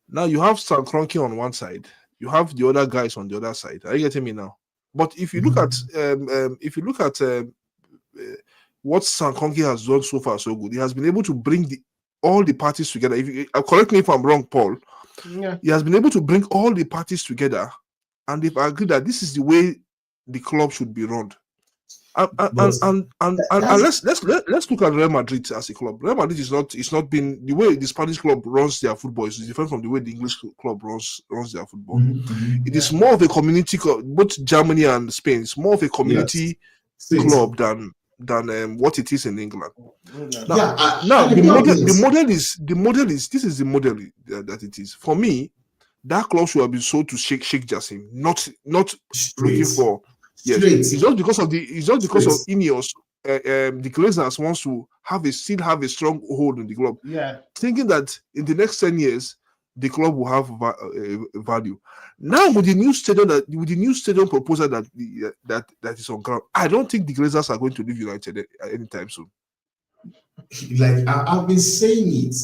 Now you have Stan Kroenke on one side, you have the other guys on the other side. Are you getting me now? But if you look at what Stan Kroenke has done so far, so good. He has been able to bring all the parties together. If you, correct me if I'm wrong, Paul. Yeah. He has been able to bring all the parties together, and they've agreed that this is the way the club should be run. And let's look at Real Madrid as a club. Real Madrid is not been the way the Spanish club runs their football is different from the way the English club runs their football. It is more of a community club, both Germany and Spain. It's more of a community club than what it is in England. Now the model is this is the model that it is. For me, that club should have been sold to Sheikh Jassim, not looking for. Yes, it's just because of Ineos. The Glazers wants to still have a strong hold on the club. Yeah, thinking that in the next 10 years the club will have value. Now with the new stadium proposal that is on ground, I don't think the Glazers are going to leave United anytime soon. Like I've been saying it.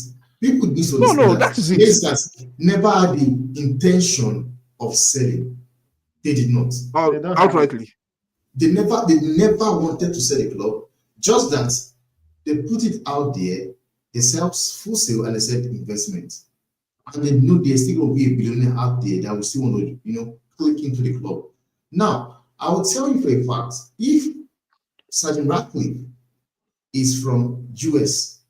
People need to understand No, that that is it. Blazers never had the intention of selling. They did not. They don't have it. Outrightly. They never wanted to sell the club. Just that they put it out there. They sell full sale and they said investment. And they know there's still going to be a billionaire out there that will still want to, click into the club. Now, I will tell you for a fact, if Sergeant Ratcliffe is from US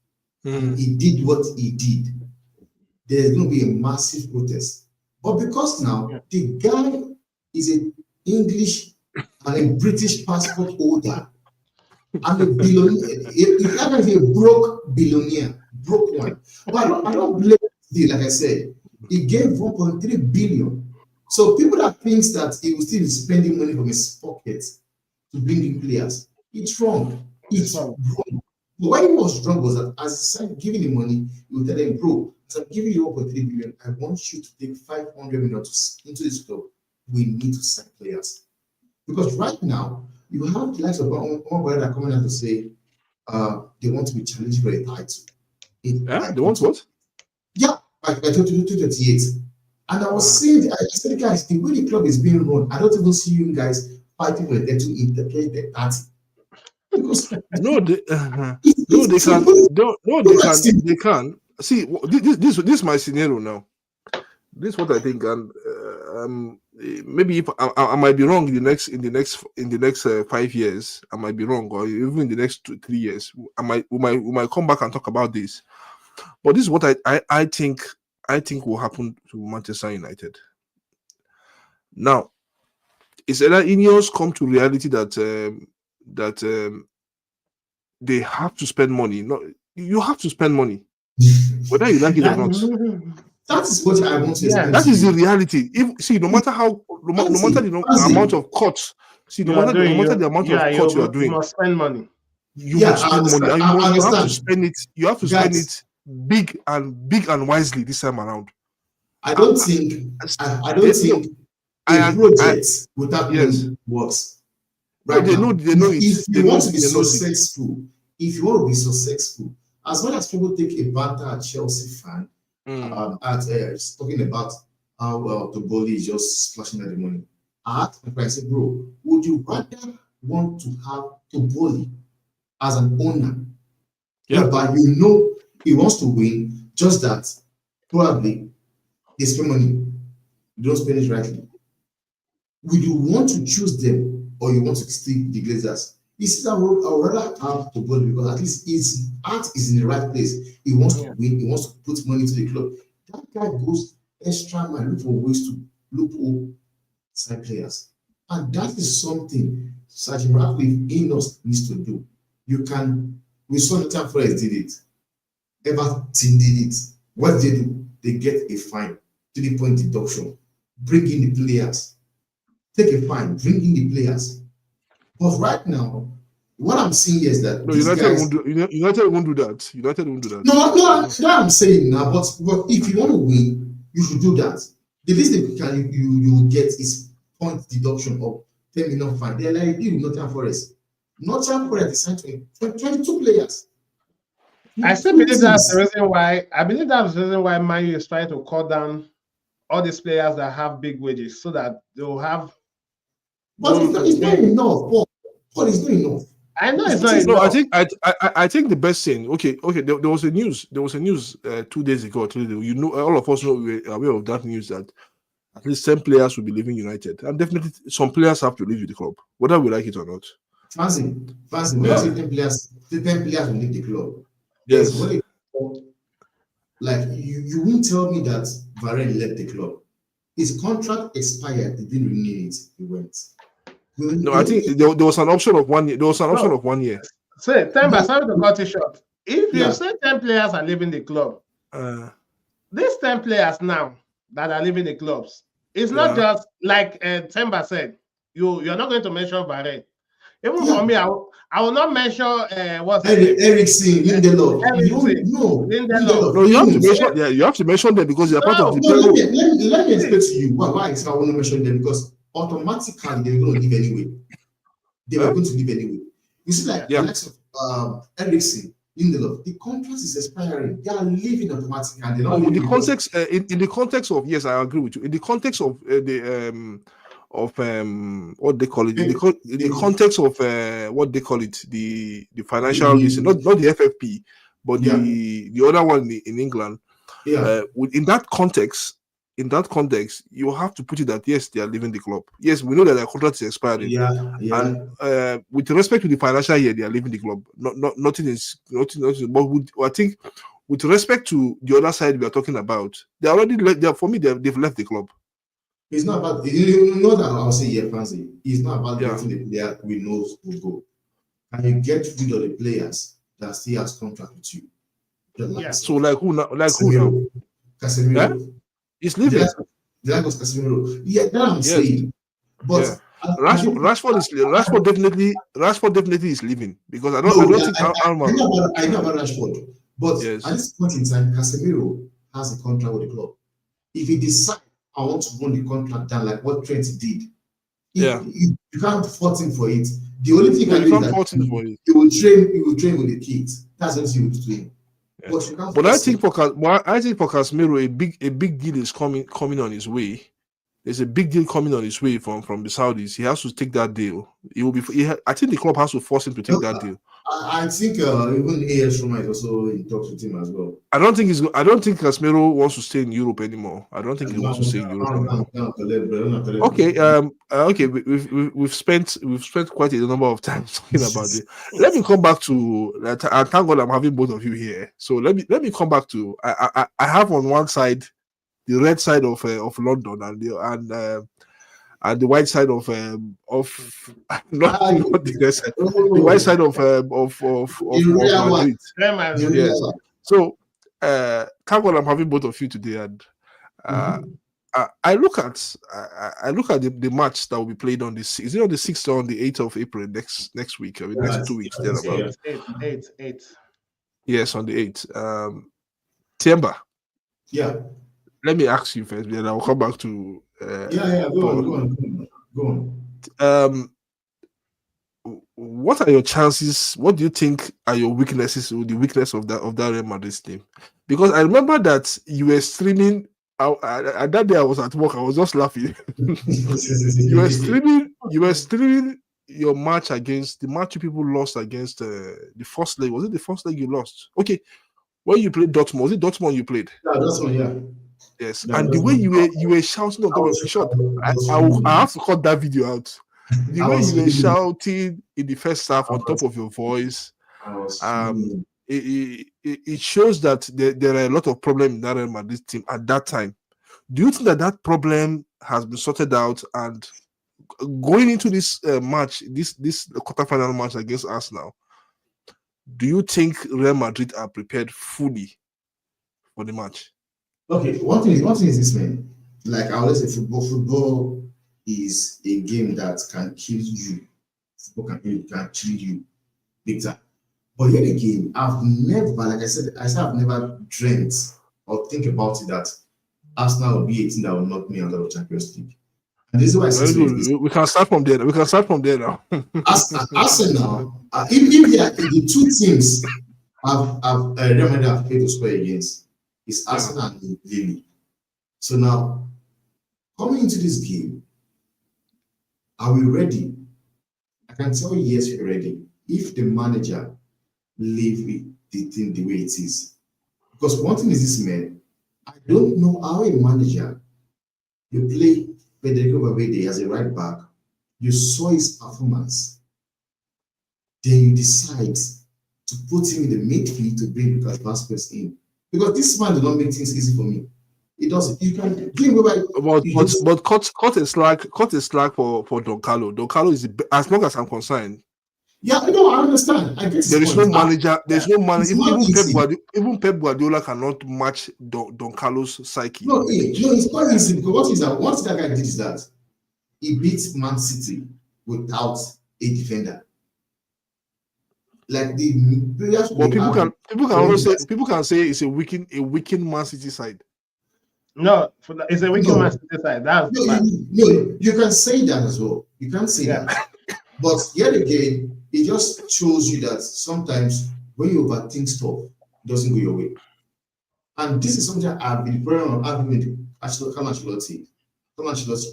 and he did what he did, there's going to be a massive protest. But because now the guy is an English and a British passport holder and a billionaire, if I can say broke billionaire, broke one. But I don't blame him, like I said, he gave 1.3 billion. So people that thinks that he will still be spending money from his pocket to bring in players, it's wrong. It's wrong. But why he was wrong was that as he started giving the money, he would tell them, bro, as I'm giving you 1.3 billion, I want you to take 500 million into this club. We need to sign players. Because right now, you have the likes of one brother coming out to say they want to be challenged for a title. They want what? Yeah, by 2028. And I was saying, I said, guys, the way the club is being run, I don't even see you guys fighting for the title in the 30. Because they can. See, this is my scenario now. This is what I think, and maybe if I might be wrong in the next 5 years, I might be wrong, or even in the next 2-3 years, we might come back and talk about this. But this is what I think will happen to Manchester United. Now, it's either Ineos come to reality that they have to spend money. No, you have to spend money, whether you like it or not. That is what I want to explain. That is the reality. No matter the amount of cuts, no matter the amount of cuts you are doing, you must spend money. You must spend money. And you have to spend it. You have to spend it big and wisely this time around. I don't think a project without money works. Right now, if you want to be successful, as well as people take a banter at Chelsea fan, talking about how Toboli is just splashing at the money. I asked my friend, I said, bro, would you rather want to have Toboli as an owner? Yeah, but he wants to win, just that probably they spend money, you don't spend it rightly. Would you want to choose them or you want to stick the Glazers? He says, I would rather have Toboli because at least his heart is in the right place. He wants to win, he wants to put money to the club. That guy goes extra mile, look for ways to look side players. And that is something Sergeant Ratcliffe Ineos needs to do. We saw Nottingham Forest did it. Everton did it. What they do? They get a fine, 3-point deduction, bring in the players, take a fine, bring in the players. But right now, what I'm seeing is that United won't do that. United won't do that. No, I'm saying now. But if you want to win, you should do that. The least you will get is point deduction of 10 million fine. They're like you, Nottingham Forest. Nottingham Forest signed 22 players. I still believe that's the reason why. I believe that's the reason why Man U is trying to cut down all these players that have big wages, so that they'll have. But it's not enough. Paul, it's not enough. I know it's not enough. No, I think the best thing. Okay. There was a news. 2 days ago. All of us know we were aware of that news that at least 10 players will be leaving United, and definitely some players have to leave the club, whether we like it or not. Fancy. 10 players will leave the club. Yes. Like you won't tell me that Varane left the club. His contract expired. He didn't renew it. He went. No, I think there was an option of 1 year. There was an option of 1 year. Say, sorry to cut it short. If you say 10 players are leaving the club, these 10 players now that are leaving the clubs, it's not just like Temba said. You're not going to mention Varane. Even for me, I will not mention Eriksen, Lindelof. No, you have to mention. Yeah, you have to mention them because they are part of the. Let me explain to you why I want to mention them, because automatically they're going to leave anyway. They were going to leave anyway. You see, like the likes of Eriksen, Lindelof, the contract is expiring. They are leaving automatically, and they're not in the leaving. context, in the context of, yes, I agree with you. In the context of what they call it, in the context of what they call it, the financial reason, not the FFP, but the other one in England. In that context, you have to put it that yes, they are leaving the club. Yes, we know that their contract is expiring. And with respect to the financial year, they are leaving the club. Nothing. But I think with respect to the other side we are talking about, they already left. For me, they've left the club. It's not about, you know that I'll say here, Fancy. It's not about getting the player we know will go. Can you get rid of the players that still has contract with you? So like who now? Casemiro. He's leaving. The was Casemiro. Yeah, that I'm saying. But Rashford definitely is leaving, because I don't think I know about Rashford. But at this point in time, Casemiro has a contract with the club. If he decides I want to run the contract down like what Trent did, you can't fault him for it. The only thing I do is that he will train with the kids. That's what he will do. But I think for Casemiro, a big deal is coming on his way. There's a big deal coming on his way from the Saudis. He has to take that deal. I think the club has to force him to take that deal. I think even AS Roma is also in talks with him as well. I don't think Casemiro wants to stay in Europe anymore. I don't think he wants to stay in Europe anymore. Okay. Okay. We've spent quite a number of time talking about it. Let me come back to that. And thank God I'm having both of you here. So let me come back to. I have on one side the red side of London and the white side of not the red side, the white side of Madrid. Yes. So thank God I'm having both of you today, and I look at the match that will be played on this. Is it on the 6th or on the 8th of April next week? I mean, next 2 weeks. Eight. Yes, on the 8th. Tiemba. Yeah. Let me ask you first, then I'll come back to. Go on. What are your chances? What do you think are your weaknesses or the weakness of that Real Madrid team? Because I remember that you were streaming. That day I was at work. I was just laughing. You were streaming your match against the match you people lost against the first leg. Was it the first leg you lost? Okay, when you played Dortmund, was it Dortmund you played? Yeah, Dortmund, yeah. Yes, and the way you were shouting on top of the shot, I have to cut that video out. The way you were shouting in the first half on top of your voice, it shows that there are a lot of problems in that Real Madrid team at that time. Do you think that problem has been sorted out, and going into this match, this quarterfinal match against Arsenal, do you think Real Madrid are prepared fully for the match? Okay, one thing is this, man. Like I always say, football is a game that can kill you. Football can kill you big time. But here again, I've never, like I said, I've never dreamt or think about it that Arsenal will be a team that will knock me out of the Champions League. And this is why I say we can start from there. We can start from there now. Arsenal, if the two teams Real Madrid have played to score against, is Arsenal and Lille. So now, coming into this game, are we ready? I can tell you, yes, we're ready. If the manager leave the thing the way it is. Because one thing is this, man, I don't know how a manager, you play Federico Valverde as a right back, you saw his performance, then you decide to put him in the midfield to bring Lucas Vazquez in. Because this man does not make things easy for me. It doesn't. You can dream about. But cut a slack for Don Carlo. Don Carlo is as long as I'm concerned. Yeah, I understand. I guess there is no manager. There's no manager. Even Pep Guardiola cannot match Don Carlo's psyche. No, it's not easy because what that guy did is that he beat Man City without a defender. Like the players. But people can say it's a weakened Man City side. No, it's a weakened Man City side. No, you can say that as well. You can say that. But yet again, it just shows you that sometimes when you overthink stuff, it doesn't go your way. And this is something I've been praying on arguing with Ancelotti.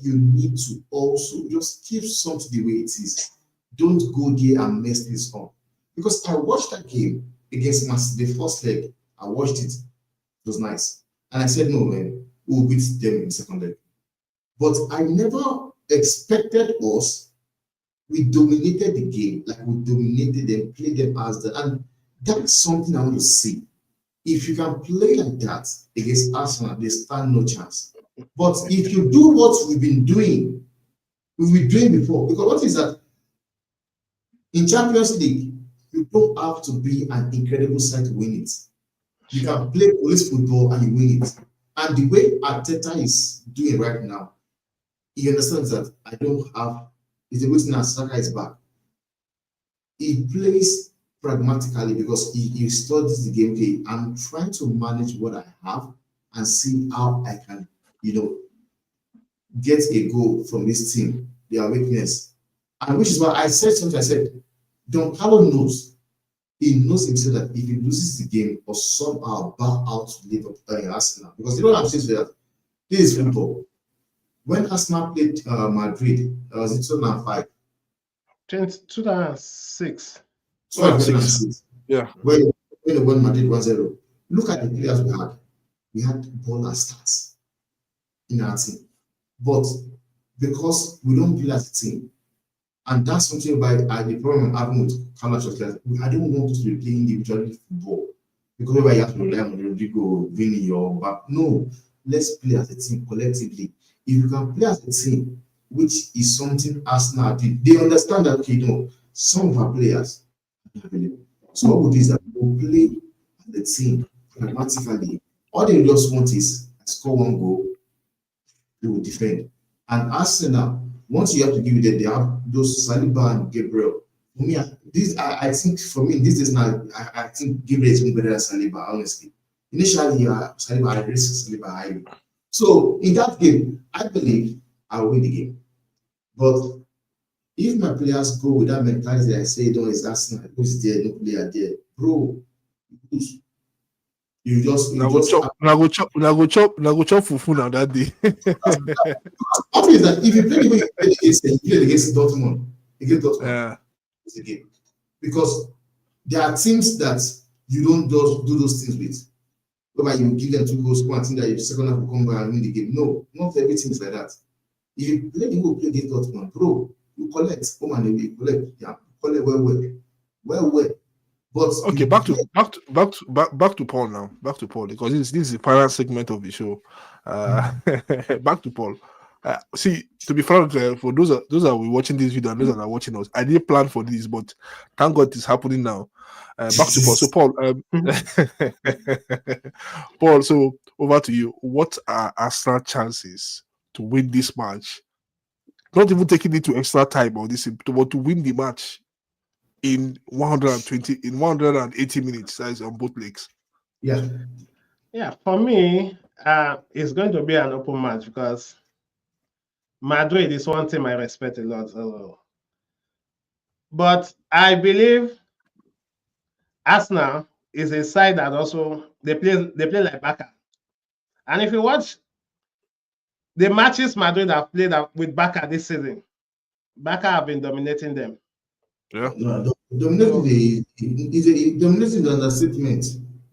You need to also just keep something the way it is. Don't go there and mess this up. Because I watched that game against Man City, the first leg. I watched it. It was nice. And I said, no, man, we'll beat them in the second leg. But I never expected us. We dominated the game, like we dominated them, played them as the, and that's something I want to see. If you can play like that against Arsenal, they stand no chance. But if you do what we've been doing before, because what is that? In Champions League, you don't have to be an incredible side to win it. You can play police football and you win it. And the way Arteta is doing right now, he understands that I don't have. It's a reason that Saka is back. He plays pragmatically because he studies the game. Okay, I'm trying to manage what I have and see how I can, get a goal from this team, their weakness. And which is why I said something. I said, Don Carlo knows. He knows himself that if he loses the game or somehow bow out to Liverpool Arsenal, because you know what I'm saying that this is football. When Arsenal played Madrid, was it 2005? 2006. 2006. Yeah. When they won Madrid 1-0. Look at the players we had. We had ball and stars in our team. But because we don't play as a team, and that's something by the problem I'm having with Carlos, I don't want to be playing individually football because everybody has to rely on Rodrigo, Vinny, or but no, let's play as a team collectively. If you can play as a team, which is something Arsenal did, they understand that some of our players are available. So what we do is that we'll play as a team pragmatically. All they just want is score one goal, they will defend. And Arsenal, once you have to give it, they have those Saliba and Gabriel. For me, I think for me, this is not. I think Gabriel is even better than Saliba, honestly. Initially, Saliba, I risk Saliba highly. So in that game, I believe I will win the game. But if my players go with that mentality, I say, no, it's Arsenal, who's there, no player there, bro. You just go chop fufu now that day. What is that? If you play the way you played against Dortmund, it's a game. Because there are teams that you don't do those things with. Whereby you give them 2 goals, one thing that you second half will come back and win the game. No, not everything is like that. If you play the way you play against Dortmund, bro, you collect home and away, collect well. But okay, back to Paul now. Back to Paul because this is the final segment of the show. Back to Paul. See, to be frank, for those that are watching this video and those that are watching us, I didn't plan for this, but thank God it's happening now. Back to Paul. So, Paul, Paul. So, over to you. What are Arsenal chances to win this match? Not even taking it to extra time or this, but to win the match in 180 minutes, that is on both legs. Yeah. For me, it's going to be an open match because Madrid is one team I respect a lot. But I believe Arsenal is a side that also they play like Barca. And if you watch the matches Madrid have played with Barca this season, Barca have been dominating them. Yeah. No, dominating dominating the understatement.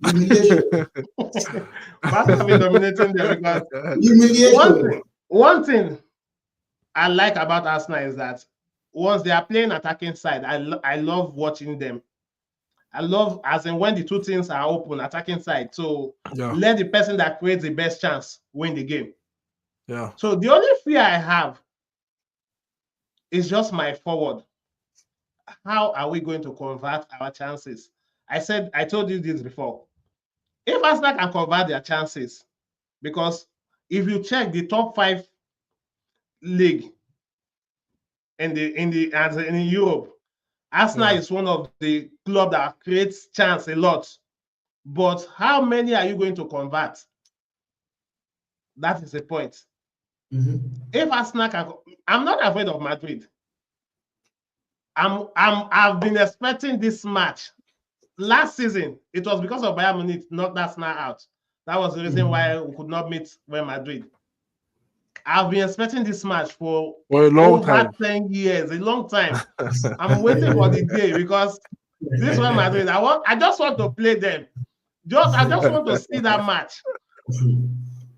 Humiliation. Barca have been dominating them because humiliation. One thing I like about Arsenal is that once they are playing attacking side, I love watching them. I love as in when the two teams are open, attacking side. So let the person that creates the best chance win the game. Yeah. So the only fear I have is just my forward. How are we going to convert our chances? I told you this before. If Arsenal can convert their chances, because if you check the top 5 league in Europe, Arsenal is one of the club that creates chance a lot. But how many are you going to convert? That is the point. If Arsenal can, I'm not afraid of Madrid. I've been expecting this match last season, it was because of Bayern Munich, not that Arsenal out. That was the reason why we could not meet Real Madrid. I've been expecting this match for a long over time. 10 years, a long time. I'm waiting for the day because this Real Madrid, I just want to play them. I just want to see that match.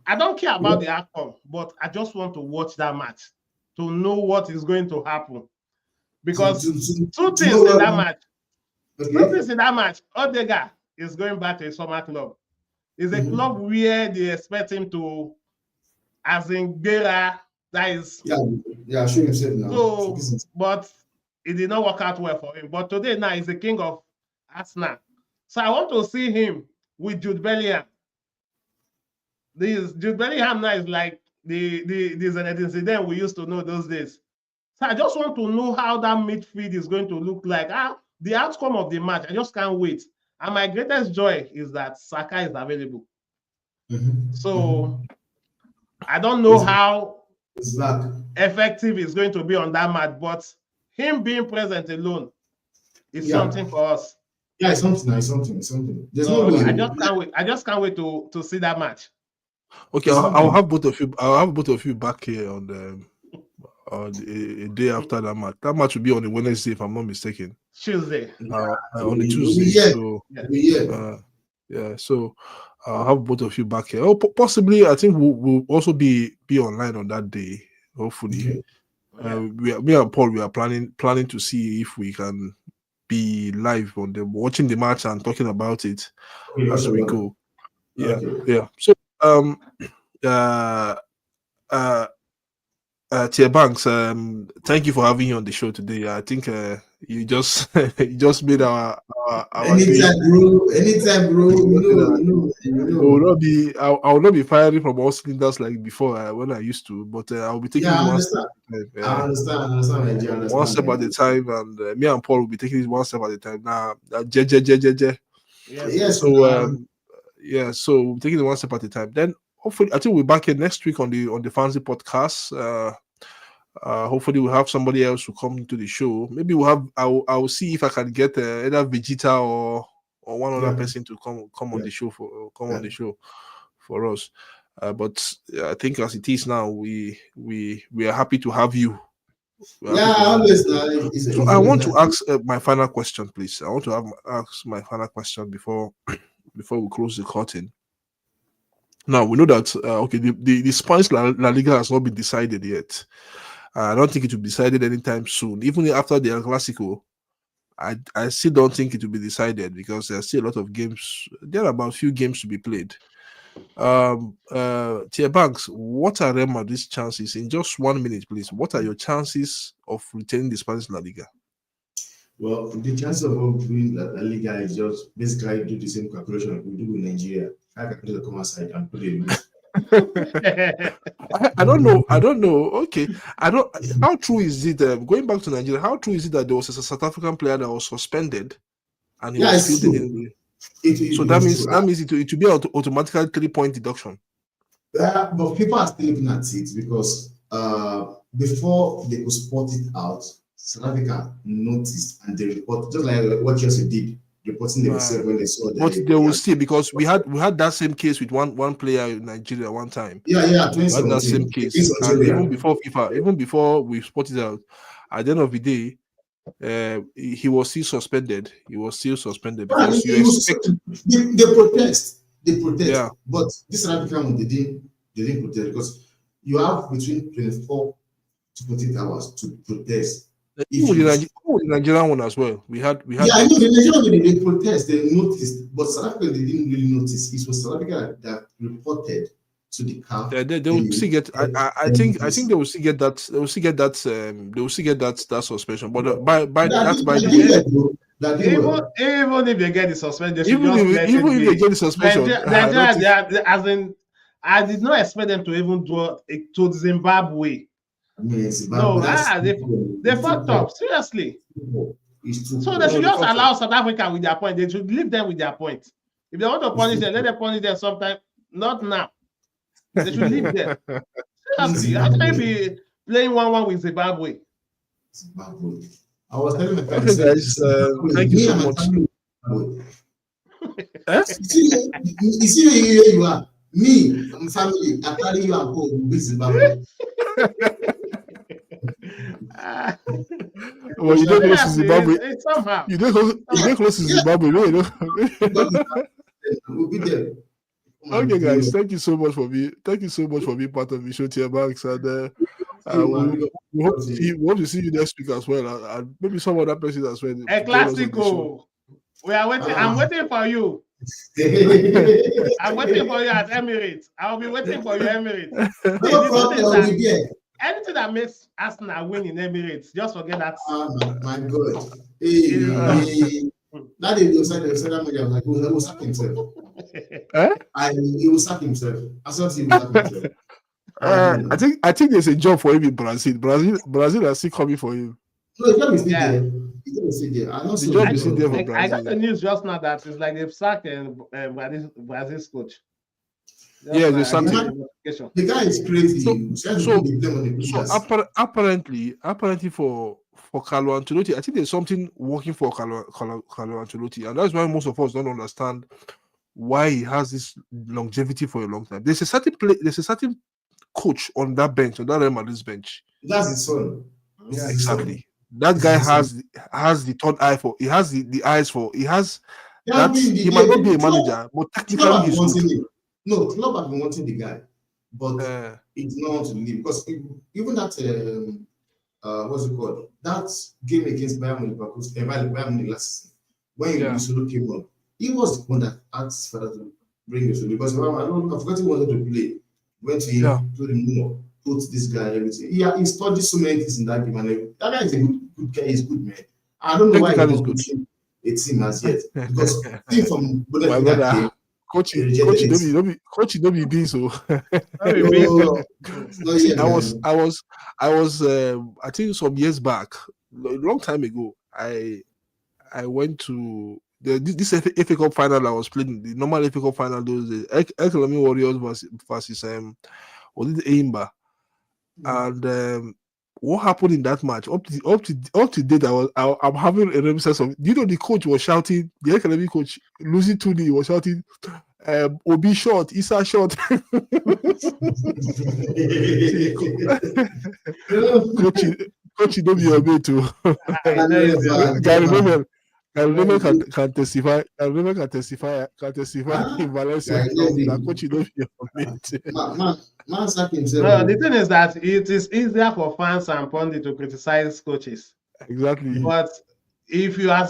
I don't care about the outcome, but I just want to watch that match to know what is going to happen. Because two things in that match. Okay. Two things in that match. Odega is going back to a summer club. It's a club where they expect him to, as in Gera, that is. Yeah, show himself now. So, but it did not work out well for him. But today now he's the king of Arsenal. So I want to see him with Jude Bellingham. Jude Bellingham now is like the Zinedine Zidane we used to know those days. So I just want to know how that midfield is going to look like. The outcome of the match, I just can't wait. And my greatest joy is that Saka is available. So I don't know how effective it's going to be on that match, but him being present alone is something for us. Yeah, it's something. It's something. There's no way. I just can't wait. I just can't wait to see that match. Okay, I'll have both of you. I'll have both of you back here on a day after that match. That match will be on a Wednesday, if I'm not mistaken. Tuesday. On the Tuesday. So I'll have both of you back here. Oh, possibly, I think we'll also be online on that day. Hopefully, me and Paul, we are planning to see if we can be live on watching the match and talking about it as we go. Yeah. So Tia Banks, thank you for having you on the show today. I think you just made our anytime, bro. I will not be firing from all cylinders like before when I used to, but I'll be taking one step at a time. I understand. One step at a time, and me and Paul will be taking it one step at a time. Now, Yes. So we're taking it one step at a time. Then hopefully, I think we're back here next week on the Fanzy podcast. Hopefully, we'll have somebody else to come to the show. Maybe we'll have. I'll see if I can get either Vegeta or one other person to come on the show on the show for us. But I think as it is now, we are happy to have you. Always. So I want to ask my final question, please. I want to ask my final question before we close the curtain. Now we know that the Spanish La Liga has not been decided yet. I don't think it will be decided anytime soon. Even after the El Clasico, I still don't think it will be decided because there are still a lot of games. There are about a few games to be played. Tia Banks, what are Real Madrid's chances in just 1 minute, please? What are your chances of retaining the Spanish La Liga? Well, the chance of doing La Liga is just basically do the same calculation we do with Nigeria. I can do the common side and put it. I don't know. Okay, how true is it? Going back to Nigeria, how true is it that there was a South African player that was suspended and he was fielded in that means it will be automatically 3-point deduction. But people are still looking at it because before they could spot it out, South Africa noticed and they report just like what Chelsea did, reporting themselves when they saw that. But they will still, because we had that same case with one player in Nigeria one time. Yeah, we had that same case, and even before FIFA, even before we spotted out, at the end of the day, he was still suspended. Because you expect they protest. Yeah. But this South African one, they didn't protest because you have between 24 to 48 hours to protest. Even the Nigerian one as well. We had. Yeah, I know the Nigerian one, they protest, they noticed, but South Africa, they didn't really notice. It was South Africa that reported to the CAF. They will still get. I think they will still get that. They will still get that. They will still get that suspension. But by the end, even if they get the suspension, they should even if they get the suspension, Nigeria, as in, I did not expect them to even do it to Zimbabwe. No, they fucked up, seriously. So they should just allow South Africa with their point. They should leave them with their point. If they want to punish them, let them punish them sometime. Not now. They should leave them. Seriously, how can you be playing 1-1 with Zimbabwe? I was telling my friends, guys, thank you so much. boy. Eh? You see where you are. Me, my family, I carry you and go with Zimbabwe. Well, you don't close to Zimbabwe. It's somehow. You don't close to Zimbabwe. No, you know. We'll be there. Okay, guys, thank you so much for being part of the show, Tier Banks, and we hope to see you next week as well, and maybe some other person as well. A classico. We are waiting. I'm waiting for you. I'm waiting for you at Emirates. I'll be waiting for you, Emirates. Anything that makes Arsenal win in Emirates, just forget that. My God. That day, he will sack himself. He will sack himself. I saw he will sack himself. I think there's a job for him in Brazil. Brazil are still coming for him. No, the job is still there. The job is still there. The job is still there for Brazil. I got the news just now that it's like they've sacked Brazil's coach. Yeah, they sacked him. The guy is crazy. So apparently for Carlo Ancelotti, I think there's something working for Carlo Ancelotti, and that's why most of us don't understand why he has this longevity for a long time. There's a certain coach on that bench, on that Real Madrid's bench. That's his son. Yeah, exactly. That guy has the third eye for. He has the eyes for. He has that. He might not be a manager, but technically he's good. No, club have been wanting the guy, but it's not want to leave because even that what's it called? That game against Bayern Munich last season, when Yusulu came on, he was the one that asked Father to bring Yusulu because I forgot he wanted to play. Went to him, told him no, put this guy everything. He studied so many things in that game, and that guy is a good guy. He's good man. I don't know why he's good. A team as yet because team from Bundesliga came. Coach, don't be busy. So I was I think some years back, a long time ago, I went to this FA Cup final I was playing, the normal FA Cup final those days, Economy Warriors versus was it Aimba? And what happened in that match? Up to date, I'm having a reminiscence of. You know, the coach was shouting. The academy coach losing 2-0, he was shouting, "Obi short, Issa short." Coach, don't be obey too. Gary can testify. Can testify in Valencia. Coach, don't be obey. No, the thing is that it is easier for fans and pundits to criticize coaches. Exactly. But if you are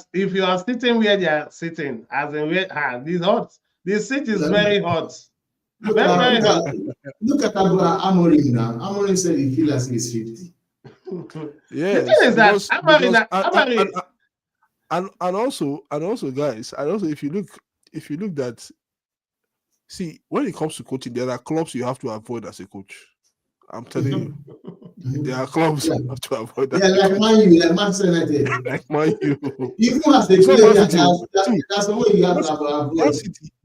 sitting where they are sitting, as in where this hot, the seat is very hot. Very hot. Look at Amorim now. Amorim said he feels as he's 50. Yeah. The thing is that Amorim and also guys, if you look that. See, when it comes to coaching, there are clubs you have to avoid as a coach. I'm telling you. There are clubs you have to avoid. Yeah, like Man U, like Manchester United. Like Man U. Even as they play, that's the way you have to avoid.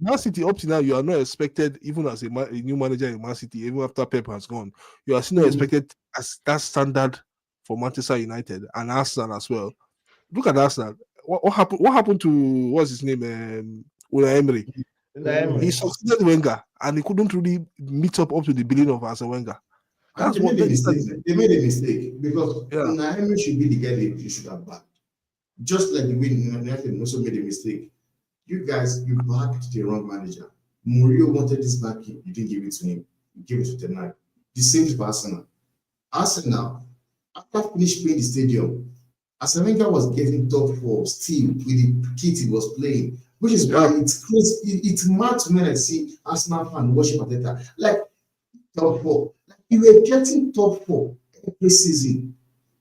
Man City, up to now, you are not expected, even as a new manager in Man City, even after Pep has gone, you are still not expected as that standard for Manchester United and Arsenal as well. Look at Arsenal. What happened to, what's his name? Unai Emery. He succeeded Wenger, and he couldn't really meet up to the billing of Arsene Wenger. That's what they made a mistake because Unai Emery should be the guy they should have backed. Just like the way United also made a mistake. You guys, you backed the wrong manager. Mourinho wanted this backing, you didn't give it to him. You gave it to Ten Hag. The same for Arsenal. Arsenal, after finished playing the stadium, Arsene Wenger was getting top 4 still with the kit he was playing. Which is why it's crazy. It's mad to me when I see Arsenal fan worship Arteta. Like top 4. Like you were getting top 4 every season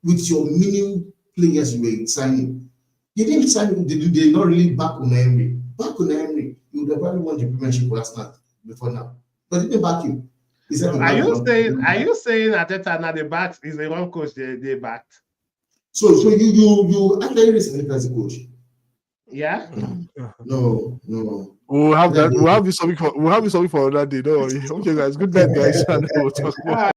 with your mini players you were signing. You didn't sign, they did not really back on Emery. Back on Emery, you would have probably won the Premiership for Arsenal before now. But they didn't back him. Are you saying Arteta now the backs is the wrong coach they backed? So you actually recently as a coach. Yeah. No. We'll have this something for another day. Don't worry. Okay, guys. Good night, guys. And we'll talk more.